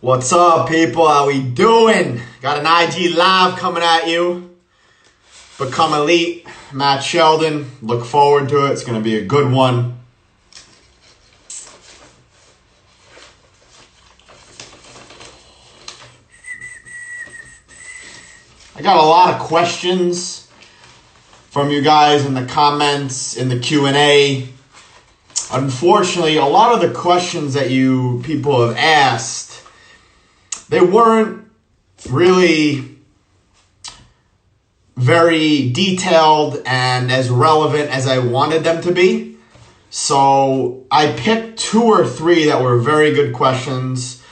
What's up, people? How we doing? Got an IG live coming at you. Become Elite, Matt Sheldon. Look forward to it. It's going to be a good one. I got a lot of questions from you guys in the comments, in the Q&A. Unfortunately, a lot of the questions that you people have asked, they weren't really very detailed and as relevant as I wanted them to be. So I picked 2 or 3 that were very good questions.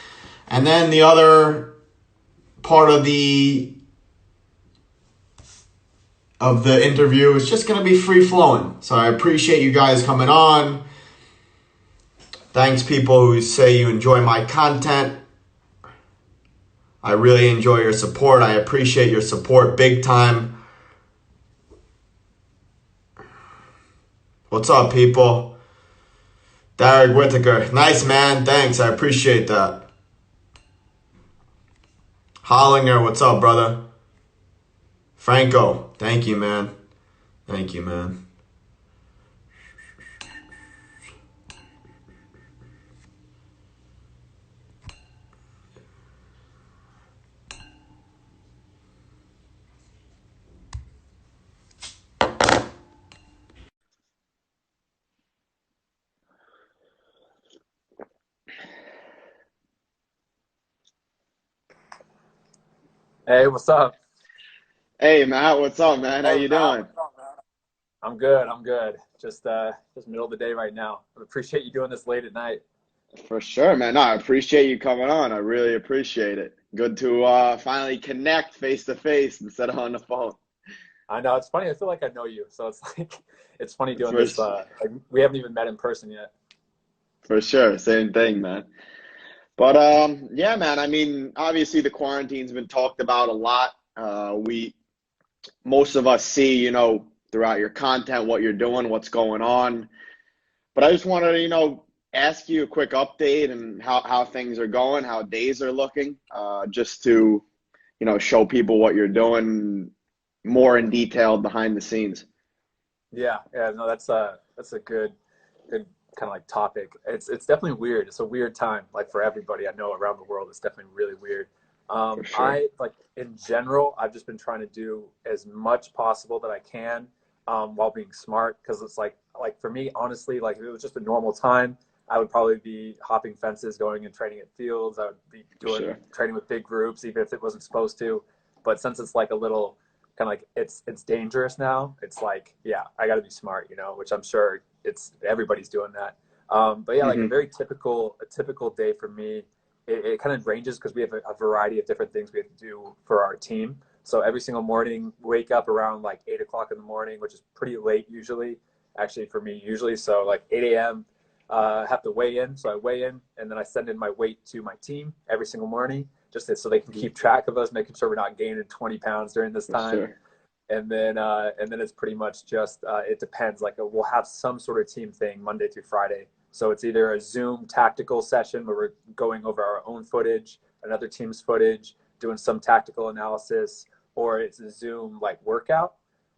And then the other part of the interview is just going to be free flowing. So I appreciate you guys coming on. Thanks, people who say you enjoy my content. I really enjoy your support. I appreciate your support big time. What's up, people? Derek Whittaker. Nice, man. Thanks. I appreciate that. Hollinger. What's up, brother? Franco. Thank you, man. Thank you, man. Hey, what's up? Hey Matt, what's up, man? How you doing? I'm good. I'm good. Just middle of the day right now. I appreciate you doing this late at night. For sure, man. No, I appreciate you coming on. I really appreciate it. Good to finally connect face to face instead of on the phone. I know it's funny. I feel like I know you, so it's like it's funny doing For this. Like we haven't even met in person yet. for sure, same thing, man. But yeah, man. I mean, obviously the quarantine's been talked about a lot. We Most of us see, throughout your content, what you're doing, what's going on. But I just wanted to, ask you a quick update and how things are going, how days are looking, just to, show people what you're doing more in detail behind the scenes. Yeah. No, that's a good kind of like topic. It's definitely weird. It's a weird time, like for everybody. I know around the world, it's definitely really weird. For sure. I like in general, I've just been trying to do as much possible that I can, while being smart. Because it's like for me, honestly, like if it was just a normal time, I would probably be hopping fences, going and training at fields. I would be For doing sure. training with big groups, even if it wasn't supposed to. But since it's like a little kind of like it's dangerous now, it's like yeah, I got to be smart, which I'm sure it's everybody's doing that. But yeah, like Hmm. a typical day for me, it kind of ranges because we have a variety of different things we have to do for our team. So every single morning, wake up around like 8 o'clock in the morning, which is pretty late usually, actually for me usually. So like 8 a.m. Have to weigh in. So I weigh in and then I send in my weight to my team every single morning, so they can keep track of us, making sure we're not gaining 20 pounds during this For time. sure. And then it's pretty much just it depends. Like we'll have some sort of team thing Monday through Friday. So it's either a Zoom tactical session where we're going over our own footage, another team's footage, doing some tactical analysis, or it's a Zoom like workout.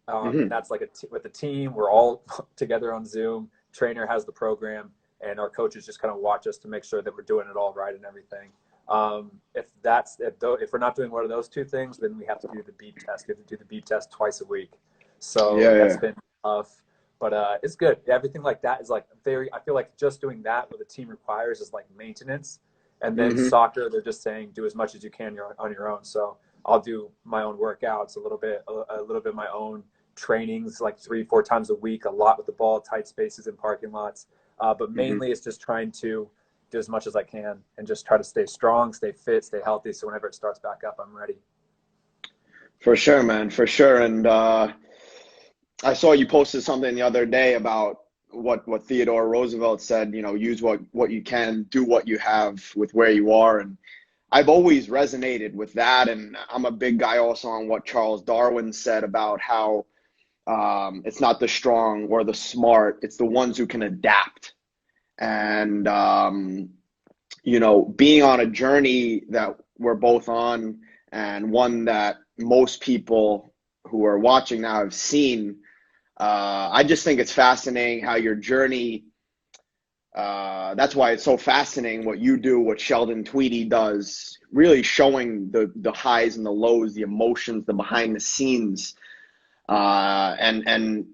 And Hmm. that's like with the team. We're all together on Zoom. Trainer has the program, and our coaches just kind of watch us to make sure that we're doing it all right and everything. If we're not doing one of those 2 things, then we have to do the beep test. We have to do the beep test twice a week. So Yeah, that's yeah. been tough, but it's good. Everything like that is like very. I feel like just doing that what the team requires is like maintenance, and then Hmm. soccer they're just saying do as much as you can on your own. So I'll do my own workouts a little bit of my own trainings like 3-4 times a week, a lot with the ball, tight spaces in parking lots. But Hmm. mainly it's just trying to do as much as I can and just try to stay strong, stay fit, stay healthy. So whenever it starts back up, I'm ready. For sure, man. For sure. And I saw you posted something the other day about what Theodore Roosevelt said, use what you can, do what you have with where you are. And I've always resonated with that. And I'm a big guy also on what Charles Darwin said about how it's not the strong or the smart, it's the ones who can adapt. And being on a journey that we're both on, and one that most people who are watching now have seen. I just think it's fascinating how your journey, that's why it's so fascinating what you do, what Sheldon Tweedy does, really showing the highs and the lows, the emotions, the behind the scenes. And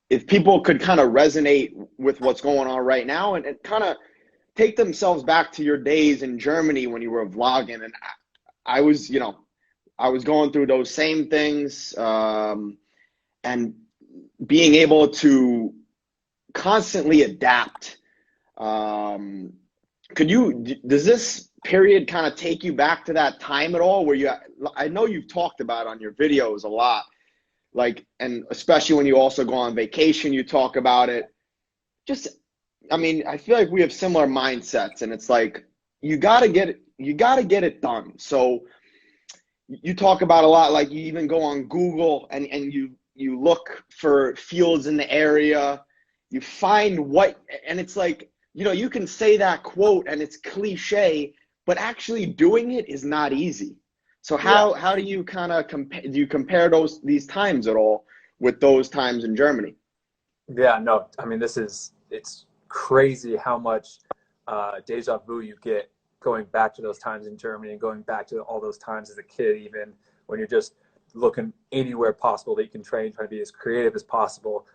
if people could kind of resonate with what's going on right now and kind of take themselves back to your days in Germany when you were vlogging. And I was, I was going through those same things, and being able to constantly adapt. Does this period kind of take you back to that time at all where I know you've talked about on your videos a lot, and especially when you also go on vacation, you talk about it. I feel like we have similar mindsets, and it's like, you got to get it done. So you talk about a lot, like you even go on Google and you look for fields in the area, you find and it's like, you can say that quote and it's cliche, but actually doing it is not easy. So how do you kind of compare these times at all with those times in Germany? Yeah, no, it's crazy how much deja vu you get going back to those times in Germany and going back to all those times as a kid, even when you're just looking anywhere possible that you can train, trying to be as creative as possible.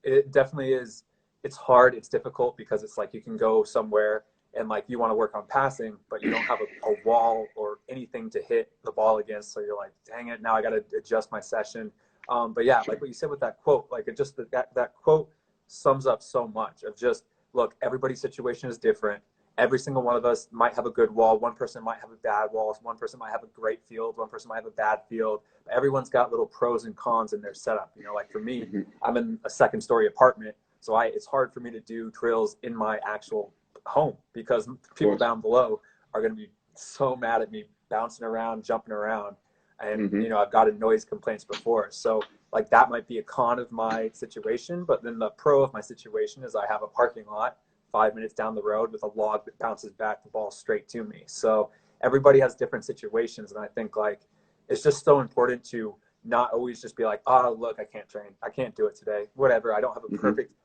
It definitely is. It's hard. It's difficult because it's like you can go somewhere and like you want to work on passing, but you don't have a wall or anything to hit the ball against. So you're like, dang it, now I got to adjust my session. But yeah, like what you said with that quote, like it just that quote sums up so much of just, look, everybody's situation is different. Every single one of us might have a good wall. One person might have a bad wall. One person might have a great field. One person might have a bad field. Everyone's got little pros and cons in their setup. Like for me, I'm in a second-story apartment, so it's hard for me to do drills in my actual home because people down below are going to be so mad at me bouncing around, jumping around. And, I've gotten noise complaints before. So like that might be a con of my situation, but then the pro of my situation is I have a parking lot 5 minutes down the road with a log that bounces back the ball straight to me. So everybody has different situations. And I think like, it's just so important to not always just be like, oh, look, I can't train. I can't do it today. Whatever. I don't have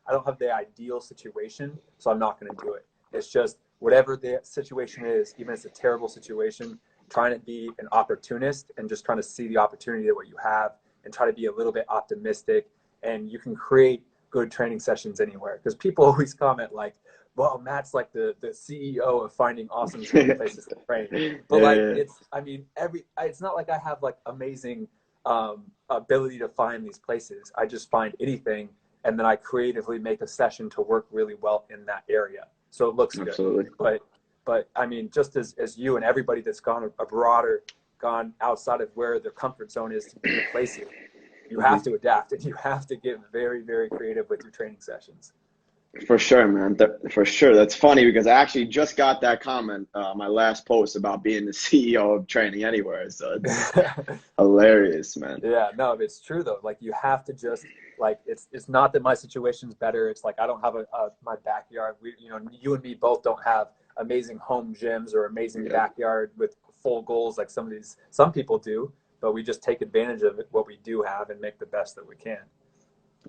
I don't have the ideal situation, so I'm not going to do it. It's just whatever the situation is, even if it's a terrible situation, trying to be an opportunist and just trying to see the opportunity that what you have and try to be a little bit optimistic. And you can create good training sessions anywhere, because people always comment like, well, Matt's like the CEO of finding awesome training places to train. But it's not like I have like amazing ability to find these places. I just find anything, and then I creatively make a session to work really well in that area. So it looks good. But just as you and everybody that's gone abroad or gone outside of where their comfort zone is to be places, you have to adapt and you have to get very, very creative with your training sessions. For sure, man. For sure. That's funny because I actually just got that comment my last post about being the CEO of Training Anywhere. So it's hilarious, man. Yeah, no, it's true though. Like you have to just like it's not that my situation's better. It's like I don't have my backyard. You and me both don't have amazing home gyms or amazing backyard with full goals like some people do. But we just take advantage of what we do have and make the best that we can.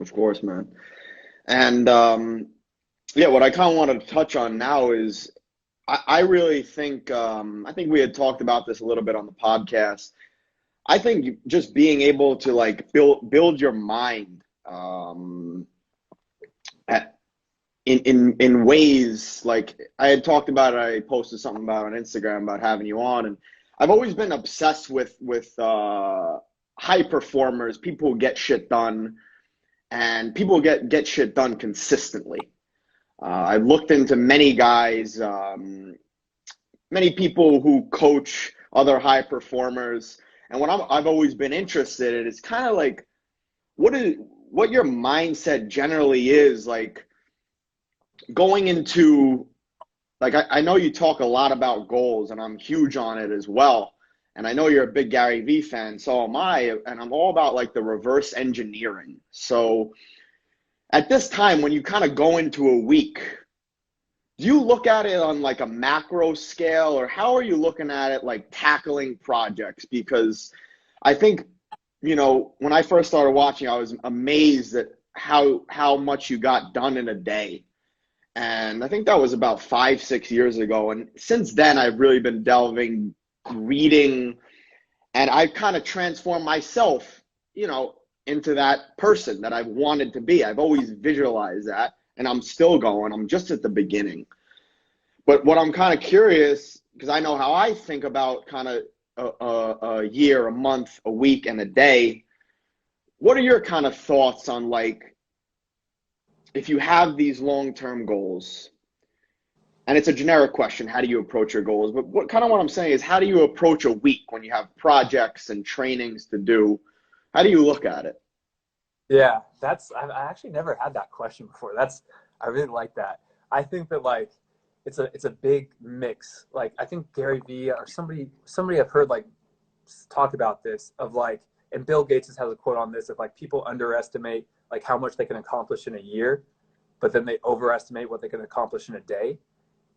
Of course, man. And what I kind of wanted to touch on now is I really think I think we had talked about this a little bit on the podcast. I think just being able to like build your mind in ways like I had talked about it. I posted something about on Instagram about having you on, and I've always been obsessed with high performers, people who get shit done, and people get shit done consistently. I've looked into many guys, many people who coach other high performers, and what I've always been interested in is kind of like what your mindset generally is like going into. Like I know you talk a lot about goals, and I'm huge on it as well. And I know you're a big Gary Vee fan, so am I. And I'm all about like the reverse engineering. So at this time, when you kind of go into a week, do you look at it on like a macro scale, or how are you looking at it, like tackling projects? Because I think, when I first started watching, I was amazed at how much you got done in a day. And I think that was about 5-6 years ago. And since then, I've really been delving, reading, and I've kind of transformed myself, into that person that I've wanted to be. I've always visualized that, and I'm still going. I'm just at the beginning. But what I'm kind of curious, because I know how I think about kind of a year, a month, a week, and a day. What are your kind of thoughts on, like, if you have these long-term goals, and it's a generic question, how do you approach your goals? But what I'm saying is, how do you approach a week when you have projects and trainings to do? How do you look at it? Yeah, I actually never had that question before. I really like that. I think that, like, it's a big mix. Like, I think Gary Vee or somebody I've heard like talk about this, of like, and Bill Gates has a quote on this, of like, people underestimate like how much they can accomplish in a year, but then they overestimate what they can accomplish in a day.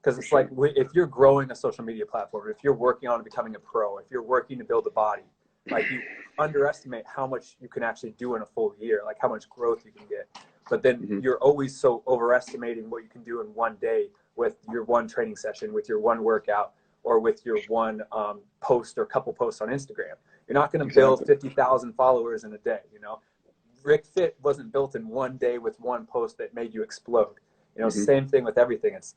Because it's like, if you're growing a social media platform, if you're working on becoming a pro, if you're working to build a body, like, you underestimate how much you can actually do in a full year, like how much growth you can get. But then you're always so overestimating what you can do in one day with your one training session, with your one workout, or with your one post or couple posts on Instagram. You're not going to build 50,000 followers in a day. Rick Fit wasn't built in one day with one post that made you explode. Same thing with everything. It's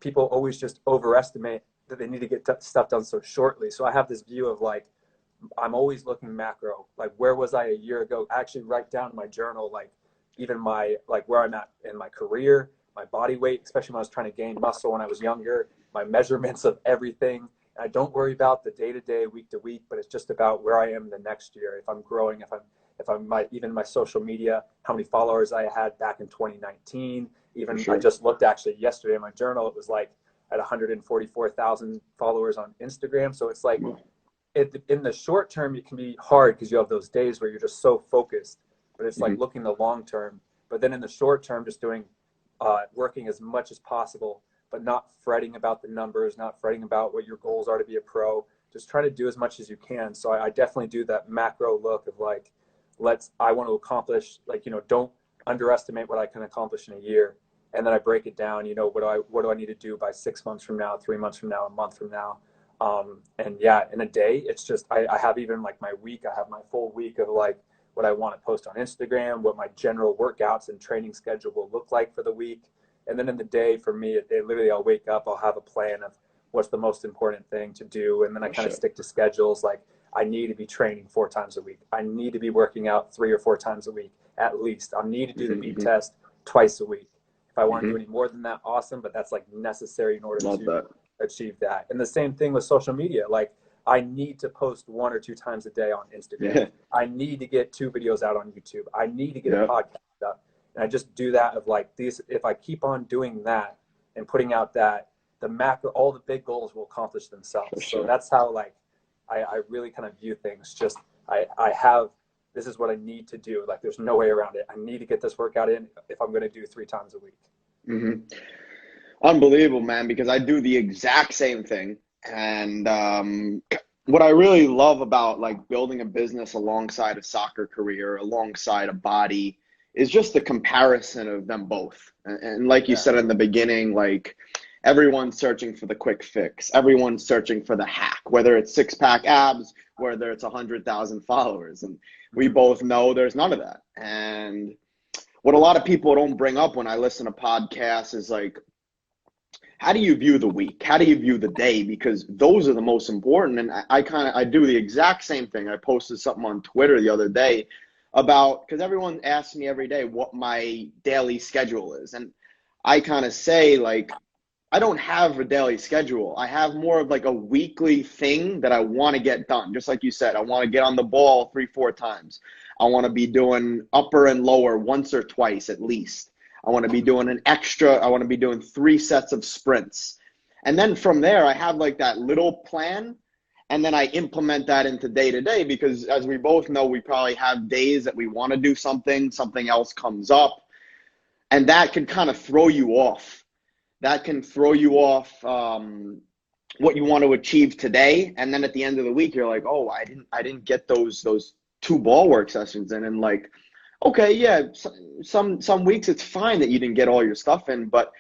people always just overestimate that they need to get stuff done so shortly. So I have this view of, like, I'm always looking macro. Like, where was I a year ago? I actually write down in my journal, like, even where I'm at in my career, my body weight, especially when I was trying to gain muscle when I was younger, my measurements of everything. And I don't worry about the day-to-day, week-to-week, but it's just about where I am the next year. If I'm growing, even my social media, how many followers I had back in 2019. I just looked actually yesterday in my journal. It was like at 144,000 followers on Instagram. So it's like, in the short term, it can be hard because you have those days where you're just so focused, but it's like looking the long term. But then in the short term, just doing, working as much as possible, but not fretting about the numbers, not fretting about what your goals are to be a pro. Just try to do as much as you can. So I definitely do that macro look of, like, I want to accomplish, like, don't underestimate what I can accomplish in a year. And then I break it down, what do I need to do by 6 months from now, 3 months from now, a month from now. And yeah, in a day, it's just, I have even like my week, I have my full week of like what I want to post on Instagram, what my general workouts and training schedule will look like for the week. And then in the day, for me, it literally, I'll wake up, I'll have a plan of what's the most important thing to do. And then I kind of stick to schedules. Like, I need to be training 4 times a week. I need to be working out 3 or 4 times a week, at least. I'll need to do the beep test twice a week. If I want to do any more than that, awesome. But that's like necessary in order to achieve that. And the same thing with social media. Like, I need to post 1 or 2 times a day on Instagram. I need to get 2 videos out on YouTube. I need to get a podcast up. And I just do that of like these. If I keep on doing that and putting out that, the macro, all the big goals will accomplish themselves. So that's how, like, I really kind of view things. Just, this is what I need to do. Like, there's no way around it. I need to get this workout in if I'm going to do 3 times a week. Unbelievable, man, because I do the exact same thing. And what I really love about, like, building a business alongside a soccer career, alongside a body, is just the comparison of them both. And like you said in the beginning, like, everyone's searching for the quick fix. Everyone's searching for the hack, whether it's 6-pack abs, whether it's 100,000 followers. And we both know there's none of that. And what a lot of people don't bring up when I listen to podcasts is, like, how do you view the week? How do you view the day? Because those are the most important. And I do the exact same thing. I posted something on Twitter the other day about, because everyone asks me every day what my daily schedule is. And I kind of say, like, I don't have a daily schedule. I have more of like a weekly thing that I want to get done. Just like you said, I want to get on the ball 3-4 times. I want to be doing upper and lower once or twice at least. I want to be doing I want to be doing 3 sets of sprints. And then from there, I have like that little plan. And then I implement that into day to day, because as we both know, we probably have days that we want to do something else comes up, and that can kind of throw you off. that can throw you off what you want to achieve today, and then at the end of the week you're like, oh, I didn't get those 2 ball work sessions in, and like, okay, yeah, some weeks it's fine that you didn't get all your stuff in, but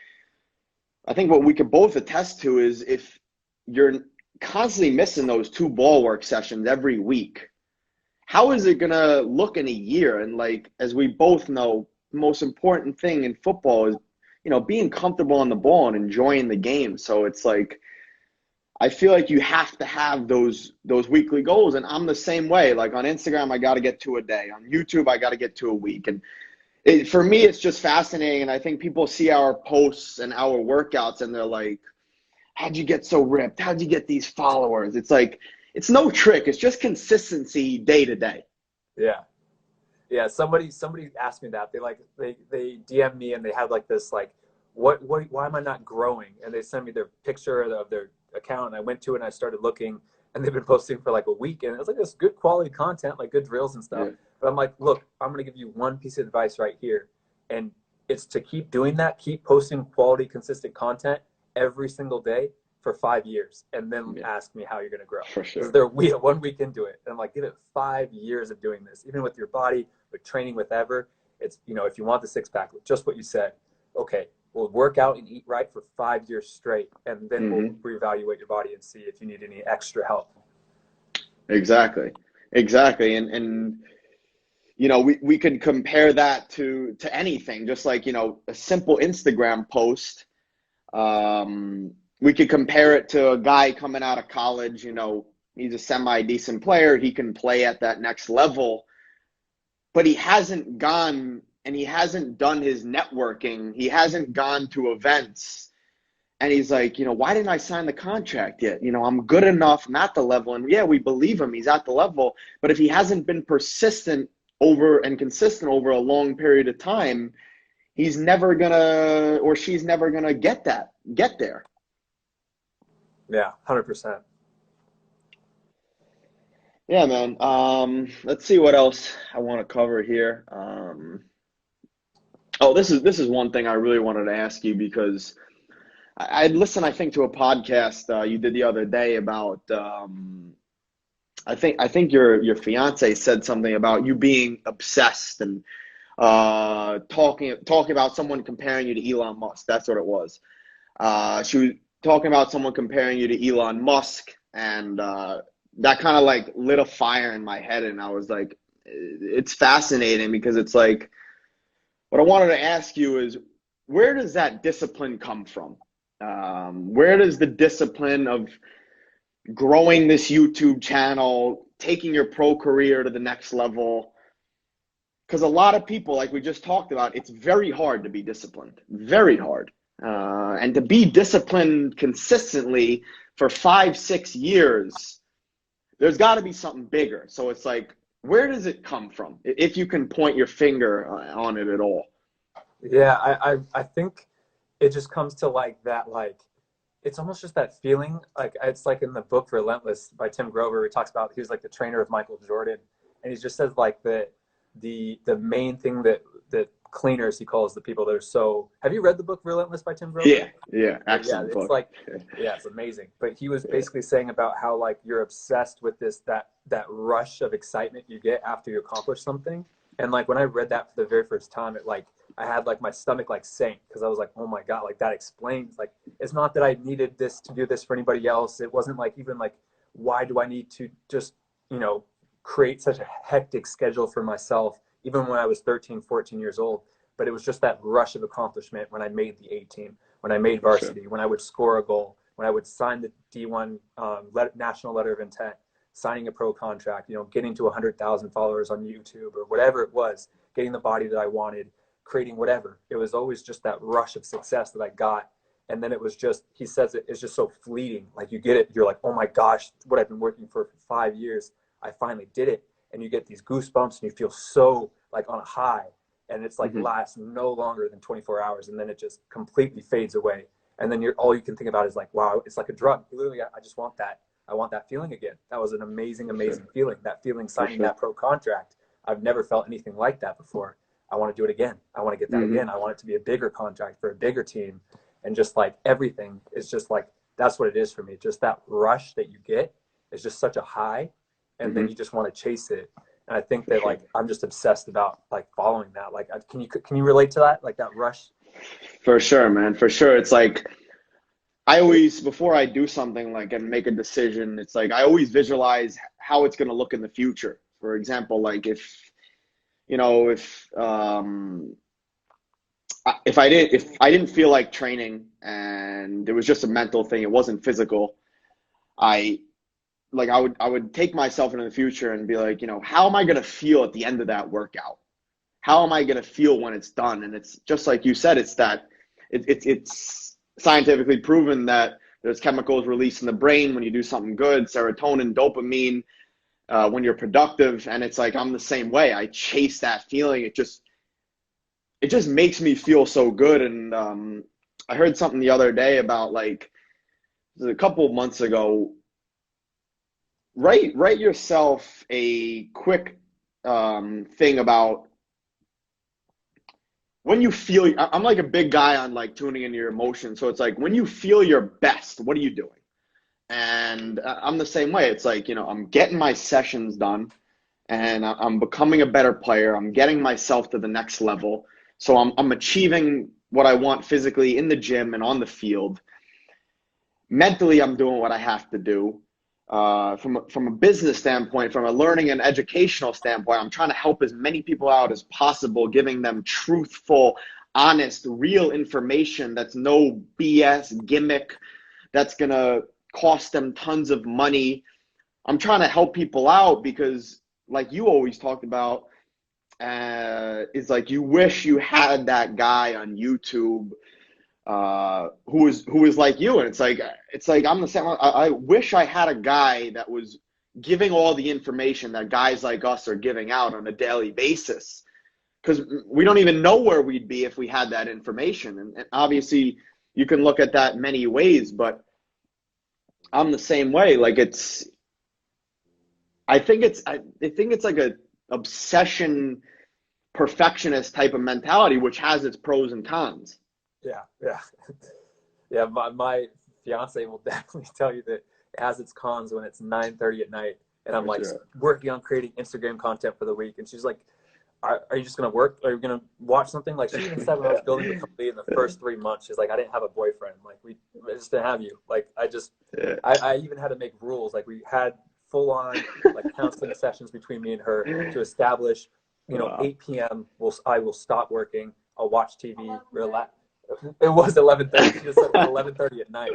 I think what we could both attest to is if you're constantly missing those 2 ball work sessions every week, how is it gonna look in a year? And like, as we both know, the most important thing in football is, being comfortable on the ball and enjoying the game. So it's like, I feel like you have to have those weekly goals, and I'm the same way. Like on Instagram, I got to get to a day. On YouTube, I got to get to a week. And for me, it's just fascinating. And I think people see our posts and our workouts, and they're like, "How'd you get so ripped? How'd you get these followers?" It's like, it's no trick. It's just consistency day to day. Yeah. Yeah. Somebody asked me that. They DM me and they had like this, like, why am I not growing? And they sent me their picture of their account, and I went to it and I started looking, and they've been posting for like a week, and it was like this good quality content, like good drills and stuff. Yeah. But I'm like, look, I'm going to give you one piece of advice right here. And it's to keep doing that, keep posting quality, consistent content every single day for 5 years, and then ask me how you're going to grow. For sure. They're 1 week into it. And I'm like, give it 5 years of doing this, even with your body, with training, with ever. It's, if you want the 6-pack, just what you said, okay, we'll work out and eat right for 5 years straight, and then we'll reevaluate your body and see if you need any extra help. Exactly. And we could compare that to anything, just like, a simple Instagram post. We could compare it to a guy coming out of college, he's a semi-decent player. He can play at that next level, but he hasn't gone and he hasn't done his networking. He hasn't gone to events. And he's like, why didn't I sign the contract yet? I'm good enough. I'm at the level. And yeah, we believe him. He's at the level. But if he hasn't been persistent consistent over a long period of time, he's never gonna, or she's never gonna get there. Yeah, 100%. Yeah, man. Let's see what else I want to cover here. This is one thing I really wanted to ask you, because I listened, I think, to a podcast you did the other day about I think your fiance said something about you being obsessed and talking about someone comparing you to Elon Musk. That's what it was. She was talking about someone comparing you to Elon Musk, and that kind of like lit a fire in my head, and I was like, it's fascinating, because it's like, what I wanted to ask you is, where does that discipline come from? Where does the discipline of growing this YouTube channel, taking your pro career to the next level? Because a lot of people, like we just talked about, it's very hard to be disciplined, very hard. And to be disciplined consistently for 5-6 years, there's got to be something bigger. So it's like, where does it come from? If you can point your finger on it at all. Yeah, I think it just comes to like that, like, it's almost just that feeling. Like, it's like in the book Relentless by Tim Grover, he talks about, he was like the trainer of Michael Jordan. And he just says like the main thing that cleaners, he calls the people that are so, have you read the book Relentless by Tim Grover? Yeah, excellent book. It's like, yeah, it's amazing. But he was basically saying about how like you're obsessed with that rush of excitement you get after you accomplish something. And like when I read that for the very first time, it like, I had like my stomach like sank, because I was like, oh my God, like that explains, like, it's not that I needed this to do this for anybody else. It wasn't like even like, why do I need to just, create such a hectic schedule for myself, even when I was 13, 14 years old. But it was just that rush of accomplishment when I made the A team, when I made varsity, when I would score a goal, when I would sign the D1 national letter of intent, signing a pro contract, getting to 100,000 followers on YouTube or whatever it was, getting the body that I wanted, creating whatever. It was always just that rush of success that I got. And then it was just, he says it's just so fleeting. Like you get it, you're like, oh my gosh, what I've been working for 5 years, I finally did it. And you get these goosebumps and you feel so like on a high. And it's like lasts no longer than 24 hours. And then it just completely fades away. And then all you can think about is like, wow, it's like a drug. Literally, I just want that. I want that feeling again. That was an amazing, amazing feeling. That feeling signing that pro contract. I've never felt anything like that before. I want to do it again. I want to get that again. I want it to be a bigger contract for a bigger team. and just like everything is just like, that's what it is for me. Just that rush that you get is just such a high, and then you just want to chase it. And I think that like I'm just obsessed about like following that. Like, can you relate to that? Like that rush? For sure, man. For sure. It's like I always, before I do something like and make a decision, it's like I always visualize how it's going to look in the future. For example, like if if I didn't feel like training and it was just a mental thing, it wasn't physical, I would take myself into the future and be like, how am I going to feel at the end of that workout? How am I going to feel when it's done? And it's just like you said, it's that it's scientifically proven that there's chemicals released in the brain when you do something good, serotonin, dopamine, when you're productive. And it's like, I'm the same way. I chase that feeling. It just makes me feel so good. And I heard something the other day about like a couple of months ago, write yourself a quick thing about when you feel. I'm like a big guy on like tuning into your emotions. So it's like when you feel your best, what are you doing? And I'm the same way. It's like, I'm getting my sessions done and I'm becoming a better player. I'm getting myself to the next level. So I'm achieving what I want physically in the gym and on the field. Mentally, I'm doing what I have to do. From a business standpoint, from a learning and educational standpoint, I'm trying to help as many people out as possible, giving them truthful, honest, real information that's no BS gimmick that's going to cost them tons of money. I'm trying to help people out because, like you always talked about, is like you wish you had that guy on YouTube who is like you. And it's like I'm the same. I wish I had a guy that was giving all the information that guys like us are giving out on a daily basis, because we don't even know where we'd be if we had that information. And obviously you can look at that many ways, but I'm the same way. Like I think it's like a obsession, perfectionist type of mentality, which has its pros and cons. Yeah. My fiance will definitely tell you that it has its cons when it's 9:30 at night and I'm working on creating Instagram content for the week, and she's like, are you just gonna work? Are you gonna watch something? Like, she even said when I was building the company in the first 3 months, she's like, I didn't have a boyfriend. Like, we just didn't have you. Like, I even had to make rules. Like, we had full on like counseling sessions between me and her to establish, 8 p.m. I will stop working. I'll watch TV, relax. It was 11:30. She just said 11:30 at night.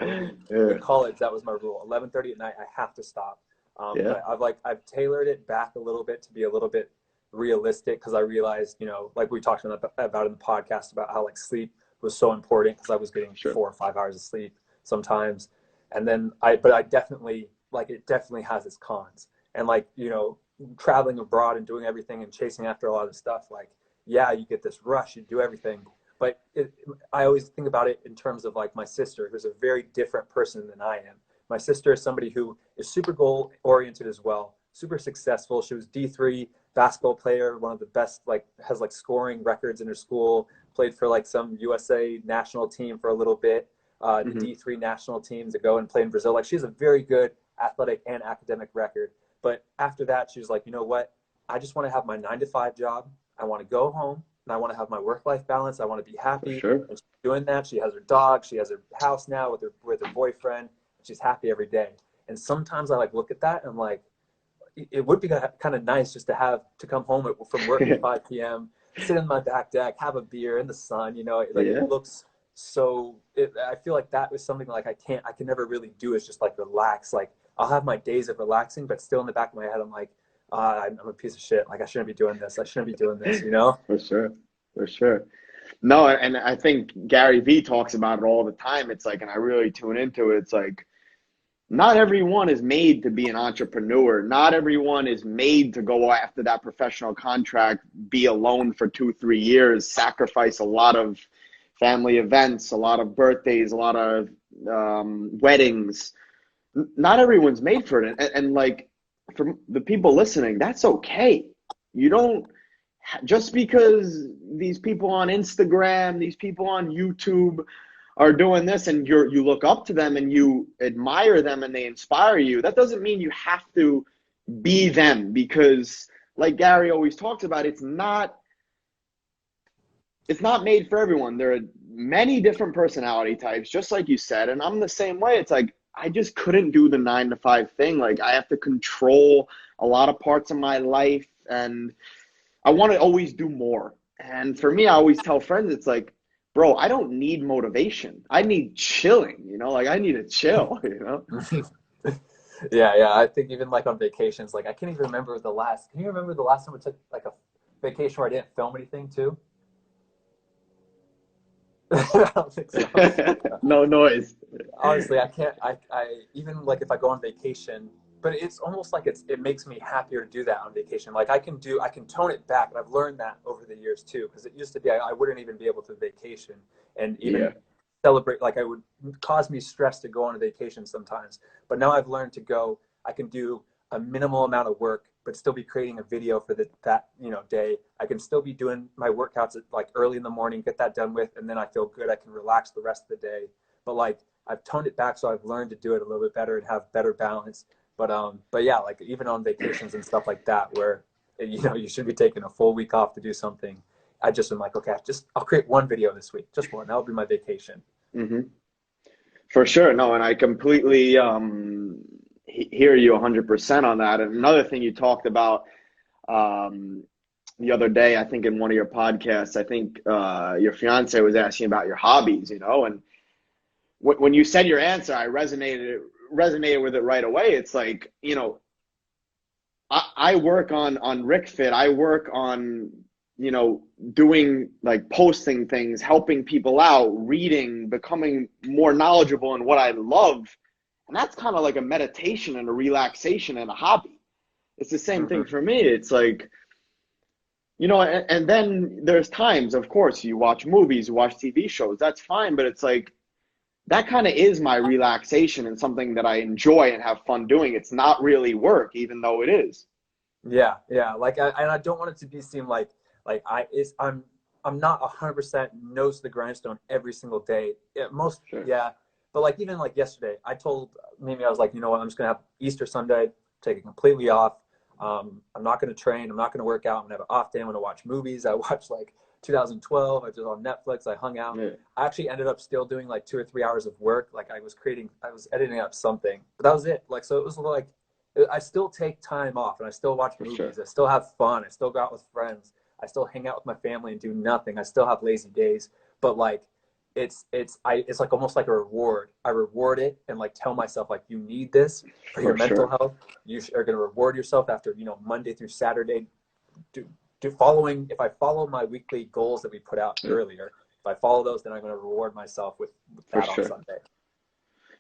In college, that was my rule. 11:30 at night, I have to stop. But I've tailored it back a little bit to be a little bit realistic, because I realized, like we talked about in the podcast, about how like sleep was so important, because I was getting 4 or 5 hours of sleep sometimes. And then it definitely has its cons. And like, traveling abroad and doing everything and chasing after a lot of stuff, like, yeah, you get this rush, you do everything. But I always think about it in terms of like my sister, who's a very different person than I am. My sister is somebody who is super goal oriented as well, super successful. She was D3 basketball player, one of the best, like has like scoring records in her school, played for like some USA national team for a little bit, the D3 national team to go and play in Brazil. Like, she has a very good athletic and academic record. But after that, she was like, you know what? I just want to have my 9-to-5 job. I want to go home and I want to have my work-life balance. I want to be happy. And she's doing that. She has her dog. She has her house now with her boyfriend. She's happy every day. And sometimes I like look at that and I'm like, it would be kind of nice just to come home from work at 5 p.m., sit in my back deck, have a beer in the sun. It looks so. I feel like that was something like I can never really do, is just like relax. Like, I'll have my days of relaxing, but still in the back of my head, I'm like, I'm a piece of shit. Like, I shouldn't be doing this. For sure. No, and I think Gary Vee talks about it all the time. It's like, and I really tune into it. It's like, not everyone is made to be an entrepreneur. Not everyone is made to go after that professional contract, be alone for 2-3 years, sacrifice a lot of family events, a lot of birthdays, a lot of weddings. Not everyone's made for it. And like, for the people listening, that's okay. You don't, just because these people on Instagram, these people on YouTube are doing this and you look up to them and you admire them and they inspire you, that doesn't mean you have to be them, because like Gary always talks about, it's not made for everyone. There are many different personality types, just like you said, and I'm the same way. It's like I just couldn't do the 9 to 5 thing. Like I have to control a lot of parts of my life, and I want to always do more. And for me, I always tell friends, it's like, bro, I don't need motivation. I need chilling, like I need to chill. Yeah. I think even like on vacations, like I can't even remember can you remember the last time we took like a vacation where I didn't film anything too? I don't think so. No noise. Honestly, I can't, I even like if I go on vacation, but it's almost like it makes me happier to do that on vacation. Like I can tone it back, and I've learned that over the years too, because it used to be I wouldn't even be able to vacation and even celebrate. Like I would cause me stress to go on a vacation sometimes, but now I've learned to go. I can do a minimal amount of work, but still be creating a video for that day. I can still be doing my workouts at like early in the morning, get that done with, and then I feel good. I can relax the rest of the day. But like I've toned it back, so I've learned to do it a little bit better and have better balance. But yeah, like even on vacations and stuff like that, where you should be taking a full week off to do something, I just am like, okay, I'll create one video this week, just one. That'll be my vacation. Mm-hmm. For sure. No, and I completely hear you 100% on that. And another thing you talked about the other day, I think in one of your podcasts, I think your fiance was asking about your hobbies, and when you said your answer, I resonated with it right away. It's like, I work on RickFit. I work on, doing like posting things, helping people out, reading, becoming more knowledgeable in what I love. And that's kind of like a meditation and a relaxation and a hobby. It's the same thing for me. It's like, and then there's times, of course, you watch movies, you watch TV shows, that's fine. But it's like, that kind of is my relaxation and something that I enjoy and have fun doing. It's not really work, even though it is. Yeah. Like, I don't want it to seem like I'm not 100% nose to the grindstone every single day. Sure. Yeah. But like, even like yesterday, I told Mimi, I was like, you know what, I'm just going to have Easter Sunday, take it completely off. I'm not going to train. I'm not going to work out. I'm going to have an off day. I'm going to watch movies. I watched like 2012. I was on Netflix. I hung out. Yeah. I actually ended up still doing like 2 or 3 hours of work. Like I was editing up something, but that was it. Like, so it was like, I still take time off and I still watch movies. Sure. I still have fun. I still go out with friends. I still hang out with my family and do nothing. I still have lazy days, but like, it's like almost like a reward. I reward it and like tell myself like, you need this for your mental health. You are going to reward yourself after, Monday through Saturday. If I follow my weekly goals that we put out earlier, if I follow those, then I'm going to reward myself with that on Sunday.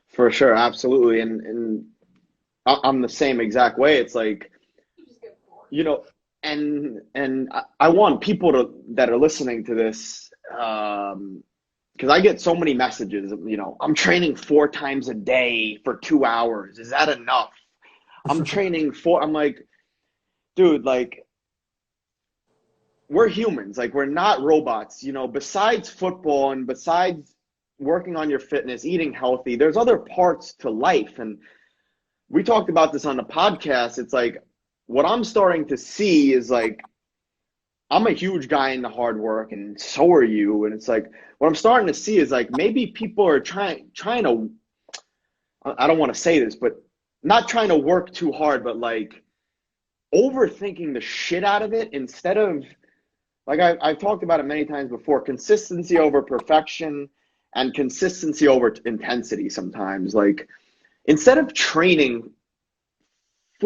For sure. Absolutely. And I'm the same exact way. It's like, and I want people that are listening to this, because I get so many messages of, I'm training 4 times a day for 2 hours. Is that enough? I'm training I'm like, dude, like, we're humans. Like, we're not robots. Besides football and besides working on your fitness, eating healthy, there's other parts to life. And we talked about this on the podcast. It's like, what I'm starting to see is like, I'm a huge guy into hard work, and so are you. And it's like, what I'm starting to see is like, maybe people are trying to, I don't want to say this, but not trying to work too hard, but like overthinking the shit out of it instead of, like I've talked about it many times before, consistency over perfection and consistency over intensity sometimes. Like, instead of training 8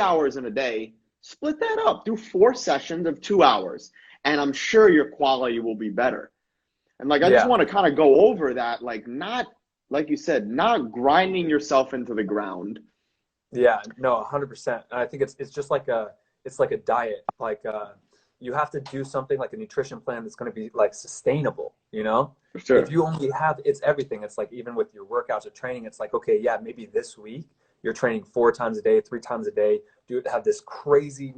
hours in a day, split that up. Do 4 sessions of 2 hours, and I'm sure your quality will be better. And like, I just want to kind of go over that, like, not, like you said, not grinding yourself into the ground. Yeah, no, 100%. I think it's just like it's like a diet. Like, you have to do something like a nutrition plan that's going to be like sustainable, For sure. If you only have, it's everything. It's like, even with your workouts or training, it's like, okay, yeah, maybe this week you're training 4 times a day, 3 times a day, have this crazy,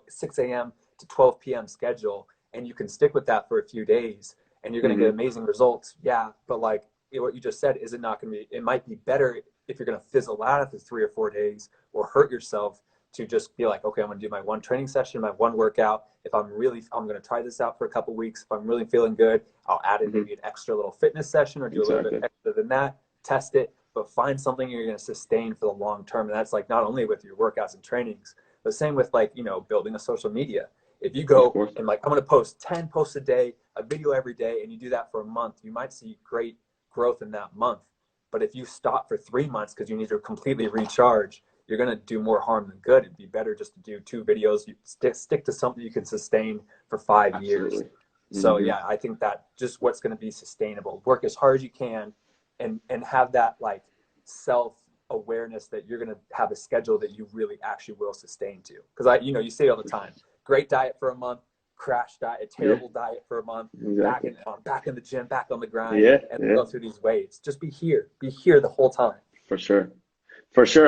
6 a.m. to 12 p.m. schedule, and you can stick with that for a few days. and you're going to get amazing results. Yeah. But like what you just said, is it not going to be, it might be better if you're going to fizzle out after 3 or 4 days or hurt yourself, to just be like, okay, I'm going to do my one training session, my one workout. If I'm going to try this out for a couple weeks. If I'm really feeling good, I'll add in maybe an extra little fitness session or do a little bit extra than that, test it, but find something you're going to sustain for the long term. And that's like not only with your workouts and trainings, but same with like, you know, building a social media. If you go and like, I'm going to post 10 posts a day, a video every day, and you do that for a month, you might see great growth in that month. But if you stop for 3 months because you need to completely recharge, you're going to do more harm than good. It'd be better just to do 2 videos. You stick to something you can sustain for 5 years. So yeah, I think that just what's going to be sustainable. Work as hard as you can, and have that like self-awareness that you're going to have a schedule that you really actually will sustain to. Because you say all the time, great diet for a month, crash diet, terrible diet for a month, back in the gym, back on the grind, and go through these waves. Just be here the whole time. For sure.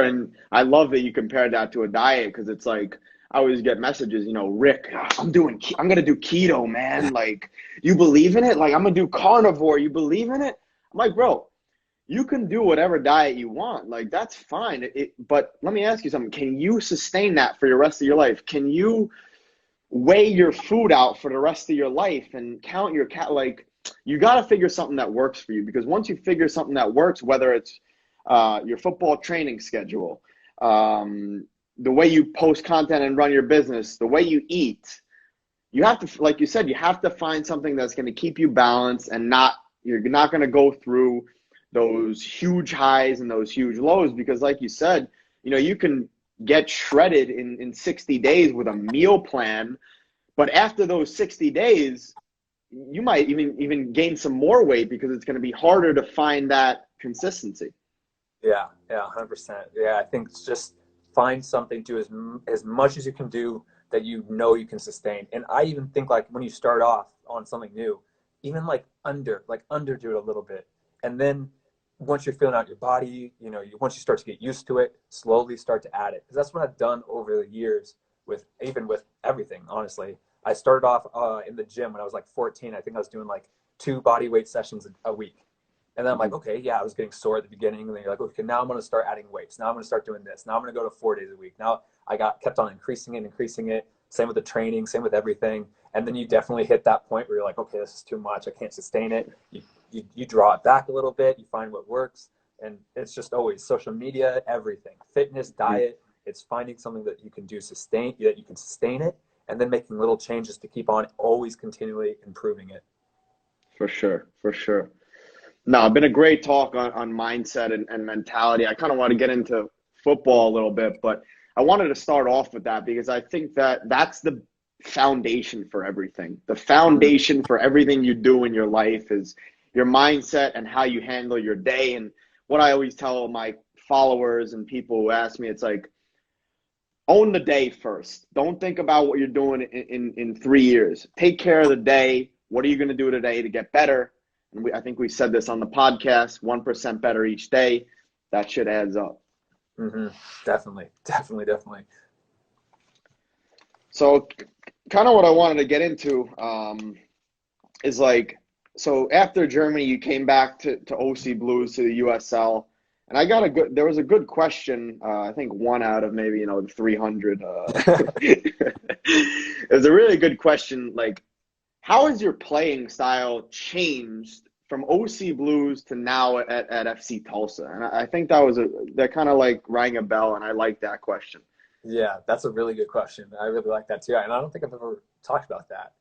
And I love that you compared that to a diet, because it's like, I always get messages, you know, Rick, I'm going to do keto, man. Like, you believe in it? Like, I'm going to do carnivore. You believe in it? I'm like, bro, you can do whatever diet you want. Like, that's fine. But let me ask you something. Can you sustain that for your rest of your life? Can you weigh your food out for the rest of your life and count your like, you got to figure something that works for you, because once you figure something that works, whether it's your football training schedule, the way you post content and run your business, the way you eat, you have to, like you said, you have to find something that's going to keep you balanced, and you're not going to go through those huge highs and those huge lows, because like you said, you know, you can get shredded in 60 days with a meal plan, but after those 60 days, you might even gain some more weight, because it's going to be harder to find that consistency. Yeah, 100%. Yeah, I think it's just find something, do as much as you can do that you know you can sustain. And I even think like when you start off on something new, even like under do it a little bit. And then once you're feeling out your body, you know, once you start to get used to it, slowly start to add it. Because that's what I've done over the years with everything, honestly. I started off in the gym when I was like 14. I think I was doing like 2 body weight sessions a week. And then I'm like, okay, yeah, I was getting sore at the beginning. And then you're like, okay, now I'm going to start adding weights. Now I'm going to start doing this. Now I'm going to go to 4 days a week. Now I kept on increasing it. Same with the training, same with everything. And then you definitely hit that point where you're like, okay, this is too much. I can't sustain it. You draw it back a little bit. You find what works. And it's just always social media, everything, fitness, diet. It's finding something that you can sustain it, and then making little changes to keep on always continually improving it. For sure. No, it's been a great talk on mindset and mentality. I kind of want to get into football a little bit, but I wanted to start off with that, because I think that's the foundation for everything. The foundation for everything you do in your life is your mindset and how you handle your day. And what I always tell my followers and people who ask me, it's like, own the day first. Don't think about what you're doing in 3 years. Take care of the day. What are you going to do today to get better? And I think we said this on the podcast, 1% better each day. That shit adds up. Definitely. So kind of what I wanted to get into is like, so after Germany, you came back to OC Blues, to the USL. And there was a good question, I think 1 out of maybe, the 300. It was a really good question, like, how has your playing style changed from OC Blues to now at FC Tulsa? And I think that kind of like rang a bell, and I like that question. Yeah, that's a really good question. I really like that too. And I don't think I've ever talked about that.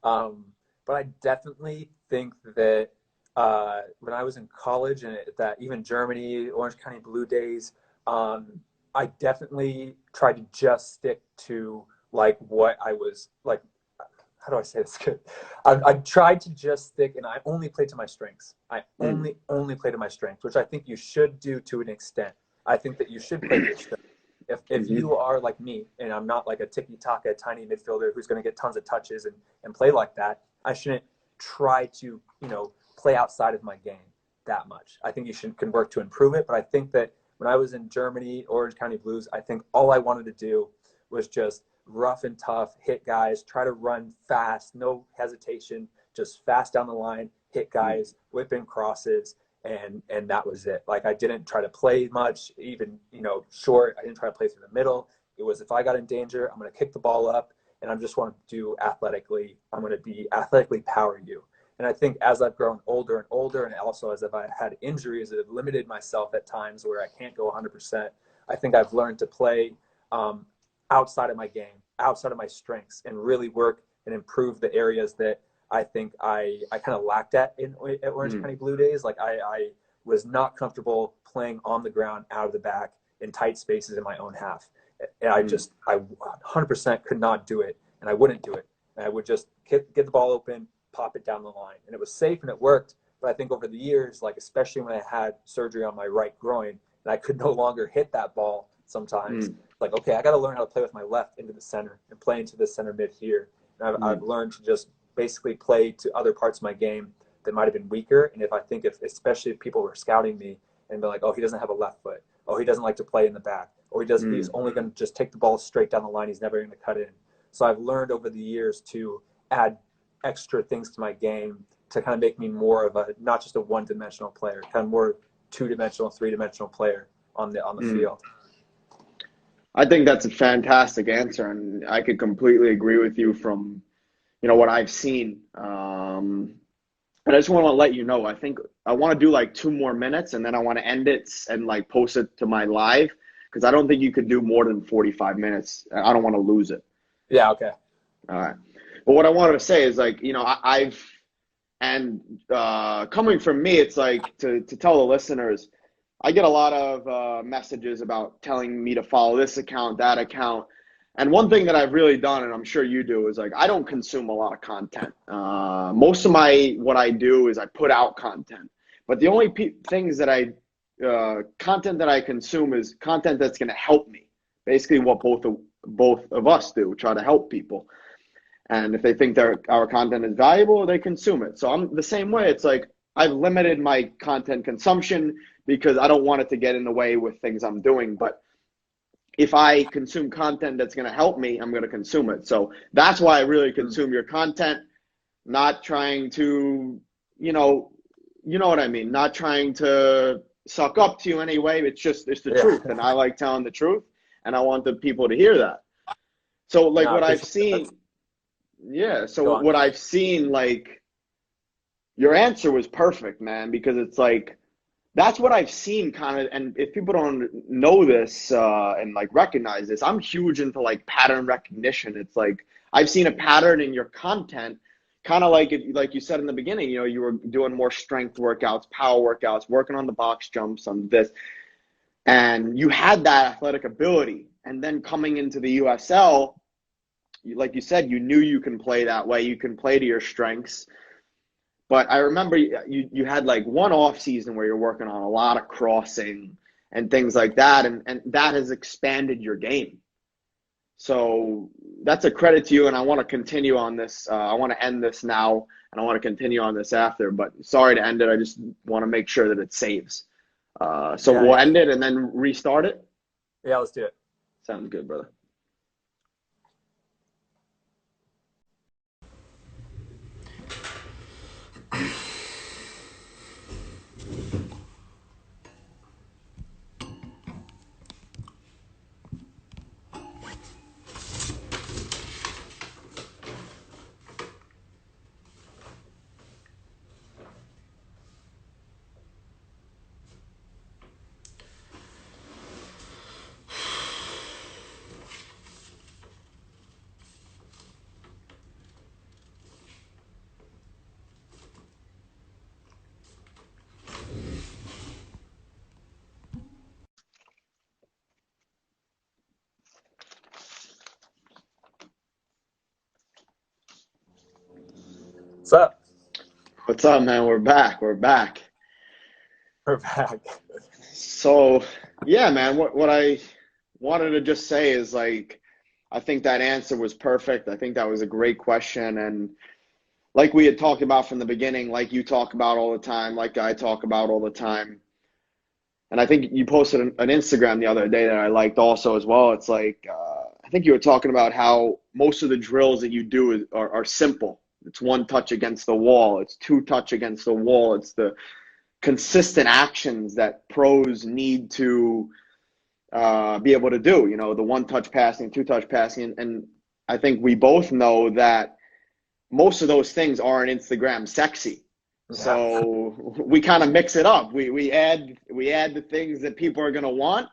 But I definitely think that when I was in college and that even Germany, Orange County Blue days, I definitely tried to just stick to like what I was like. How do I say this good? I tried to just stick, and I only played to my strengths. I only play to my strengths, which I think you should do to an extent. I think that you should play to your strengths. If you are like me, and I'm not like a tiki-taka tiny midfielder who's going to get tons of touches and play like that, I shouldn't try to, play outside of my game that much. I think you can work to improve it, but I think that when I was in Germany, Orange County Blues, I think all I wanted to do was just rough and tough, hit guys, try to run fast, no hesitation, just fast down the line, hit guys, whip in crosses, and that was it. Like, I didn't try to play much, even, short. I didn't try to play through the middle. It was, if I got in danger, I'm going to kick the ball up, and I just want to do athletically. I'm going to be athletically power you. And I think as I've grown older and older, and also as I've had injuries that have limited myself at times where I can't go 100%, I think I've learned to play outside of my game, outside of my strengths, and really work and improve the areas that I think I kind of lacked at Orange County Blue Days. Like, I was not comfortable playing on the ground, out of the back, in tight spaces in my own half. And I 100% could not do it, and I wouldn't do it. And I would just get the ball open, pop it down the line. And it was safe and it worked. But I think over the years, like, especially when I had surgery on my right groin and I could no longer hit that ball sometimes, like, okay, I got to learn how to play with my left into the center and play into the center mid here. And I've learned to just basically play to other parts of my game that might have been weaker. And especially if people were scouting me and be like, oh, he doesn't have a left foot. Oh, he doesn't like to play in the back. Or he's only going to just take the ball straight down the line. He's never going to cut in. So I've learned over the years to add extra things to my game to kind of make me more of not just a one-dimensional player, kind of more two-dimensional, three-dimensional player on the field. I think that's a fantastic answer, and I could completely agree with you from, what I've seen. And I just want to let you know, I think I want to do like 2 more minutes, and then I want to end it and like post it to my live, because I don't think you could do more than 45 minutes. I don't want to lose it. Yeah, okay. All right. But what I wanted to say is, like, coming from me, it's like to tell the listeners, I get a lot of messages about telling me to follow this account, that account. And one thing that I've really done, and I'm sure you do, is like, I don't consume a lot of content. Most of what I do is I put out content. But the only things that content that I consume is content that's going to help me. Basically what both of us do, try to help people. And if they think our content is valuable, they consume it. So I'm the same way. It's like, I've limited my content consumption because I don't want it to get in the way with things I'm doing. But if I consume content that's going to help me, I'm going to consume it. So that's why I really consume your content, not trying to, you know what I mean? Not trying to suck up to you anyway. It's the truth. And I like telling the truth, and I want the people to hear that. So like what I've seen, what I've seen, like, your answer was perfect, man, because it's like, that's what I've seen kind of. And if people don't know this and like recognize this, I'm huge into like pattern recognition. It's like, I've seen a pattern in your content, kind of like you said in the beginning, you were doing more strength workouts, power workouts, working on the box jumps, on this, and you had that athletic ability. And then coming into the USL, like you said, you knew you can play that way. You can play to your strengths. But I remember you had like one off season where you're working on a lot of crossing and things like that. And that has expanded your game. So that's a credit to you. And I want to continue on this. I want to end this now, and I want to continue on this after. But sorry to end it. I just want to make sure that it saves. We'll end it and then restart it. Yeah, let's do it. Sounds good, brother. What's up? What's up, man? We're back. So, yeah, man, what I wanted to just say is, like, I think that answer was perfect. I think that was a great question. And like we had talked about from the beginning, like you talk about all the time, like I talk about all the time. And I think you posted an Instagram the other day that I liked also as well. It's like, I think you were talking about how most of the drills that you do are simple. It's one touch against the wall. It's two touch against the wall. It's the consistent actions that pros need to be able to do. You know, the one touch passing, two touch passing, and I think we both know that most of those things aren't Instagram sexy. So we kind of mix it up. We add the things that people are gonna want.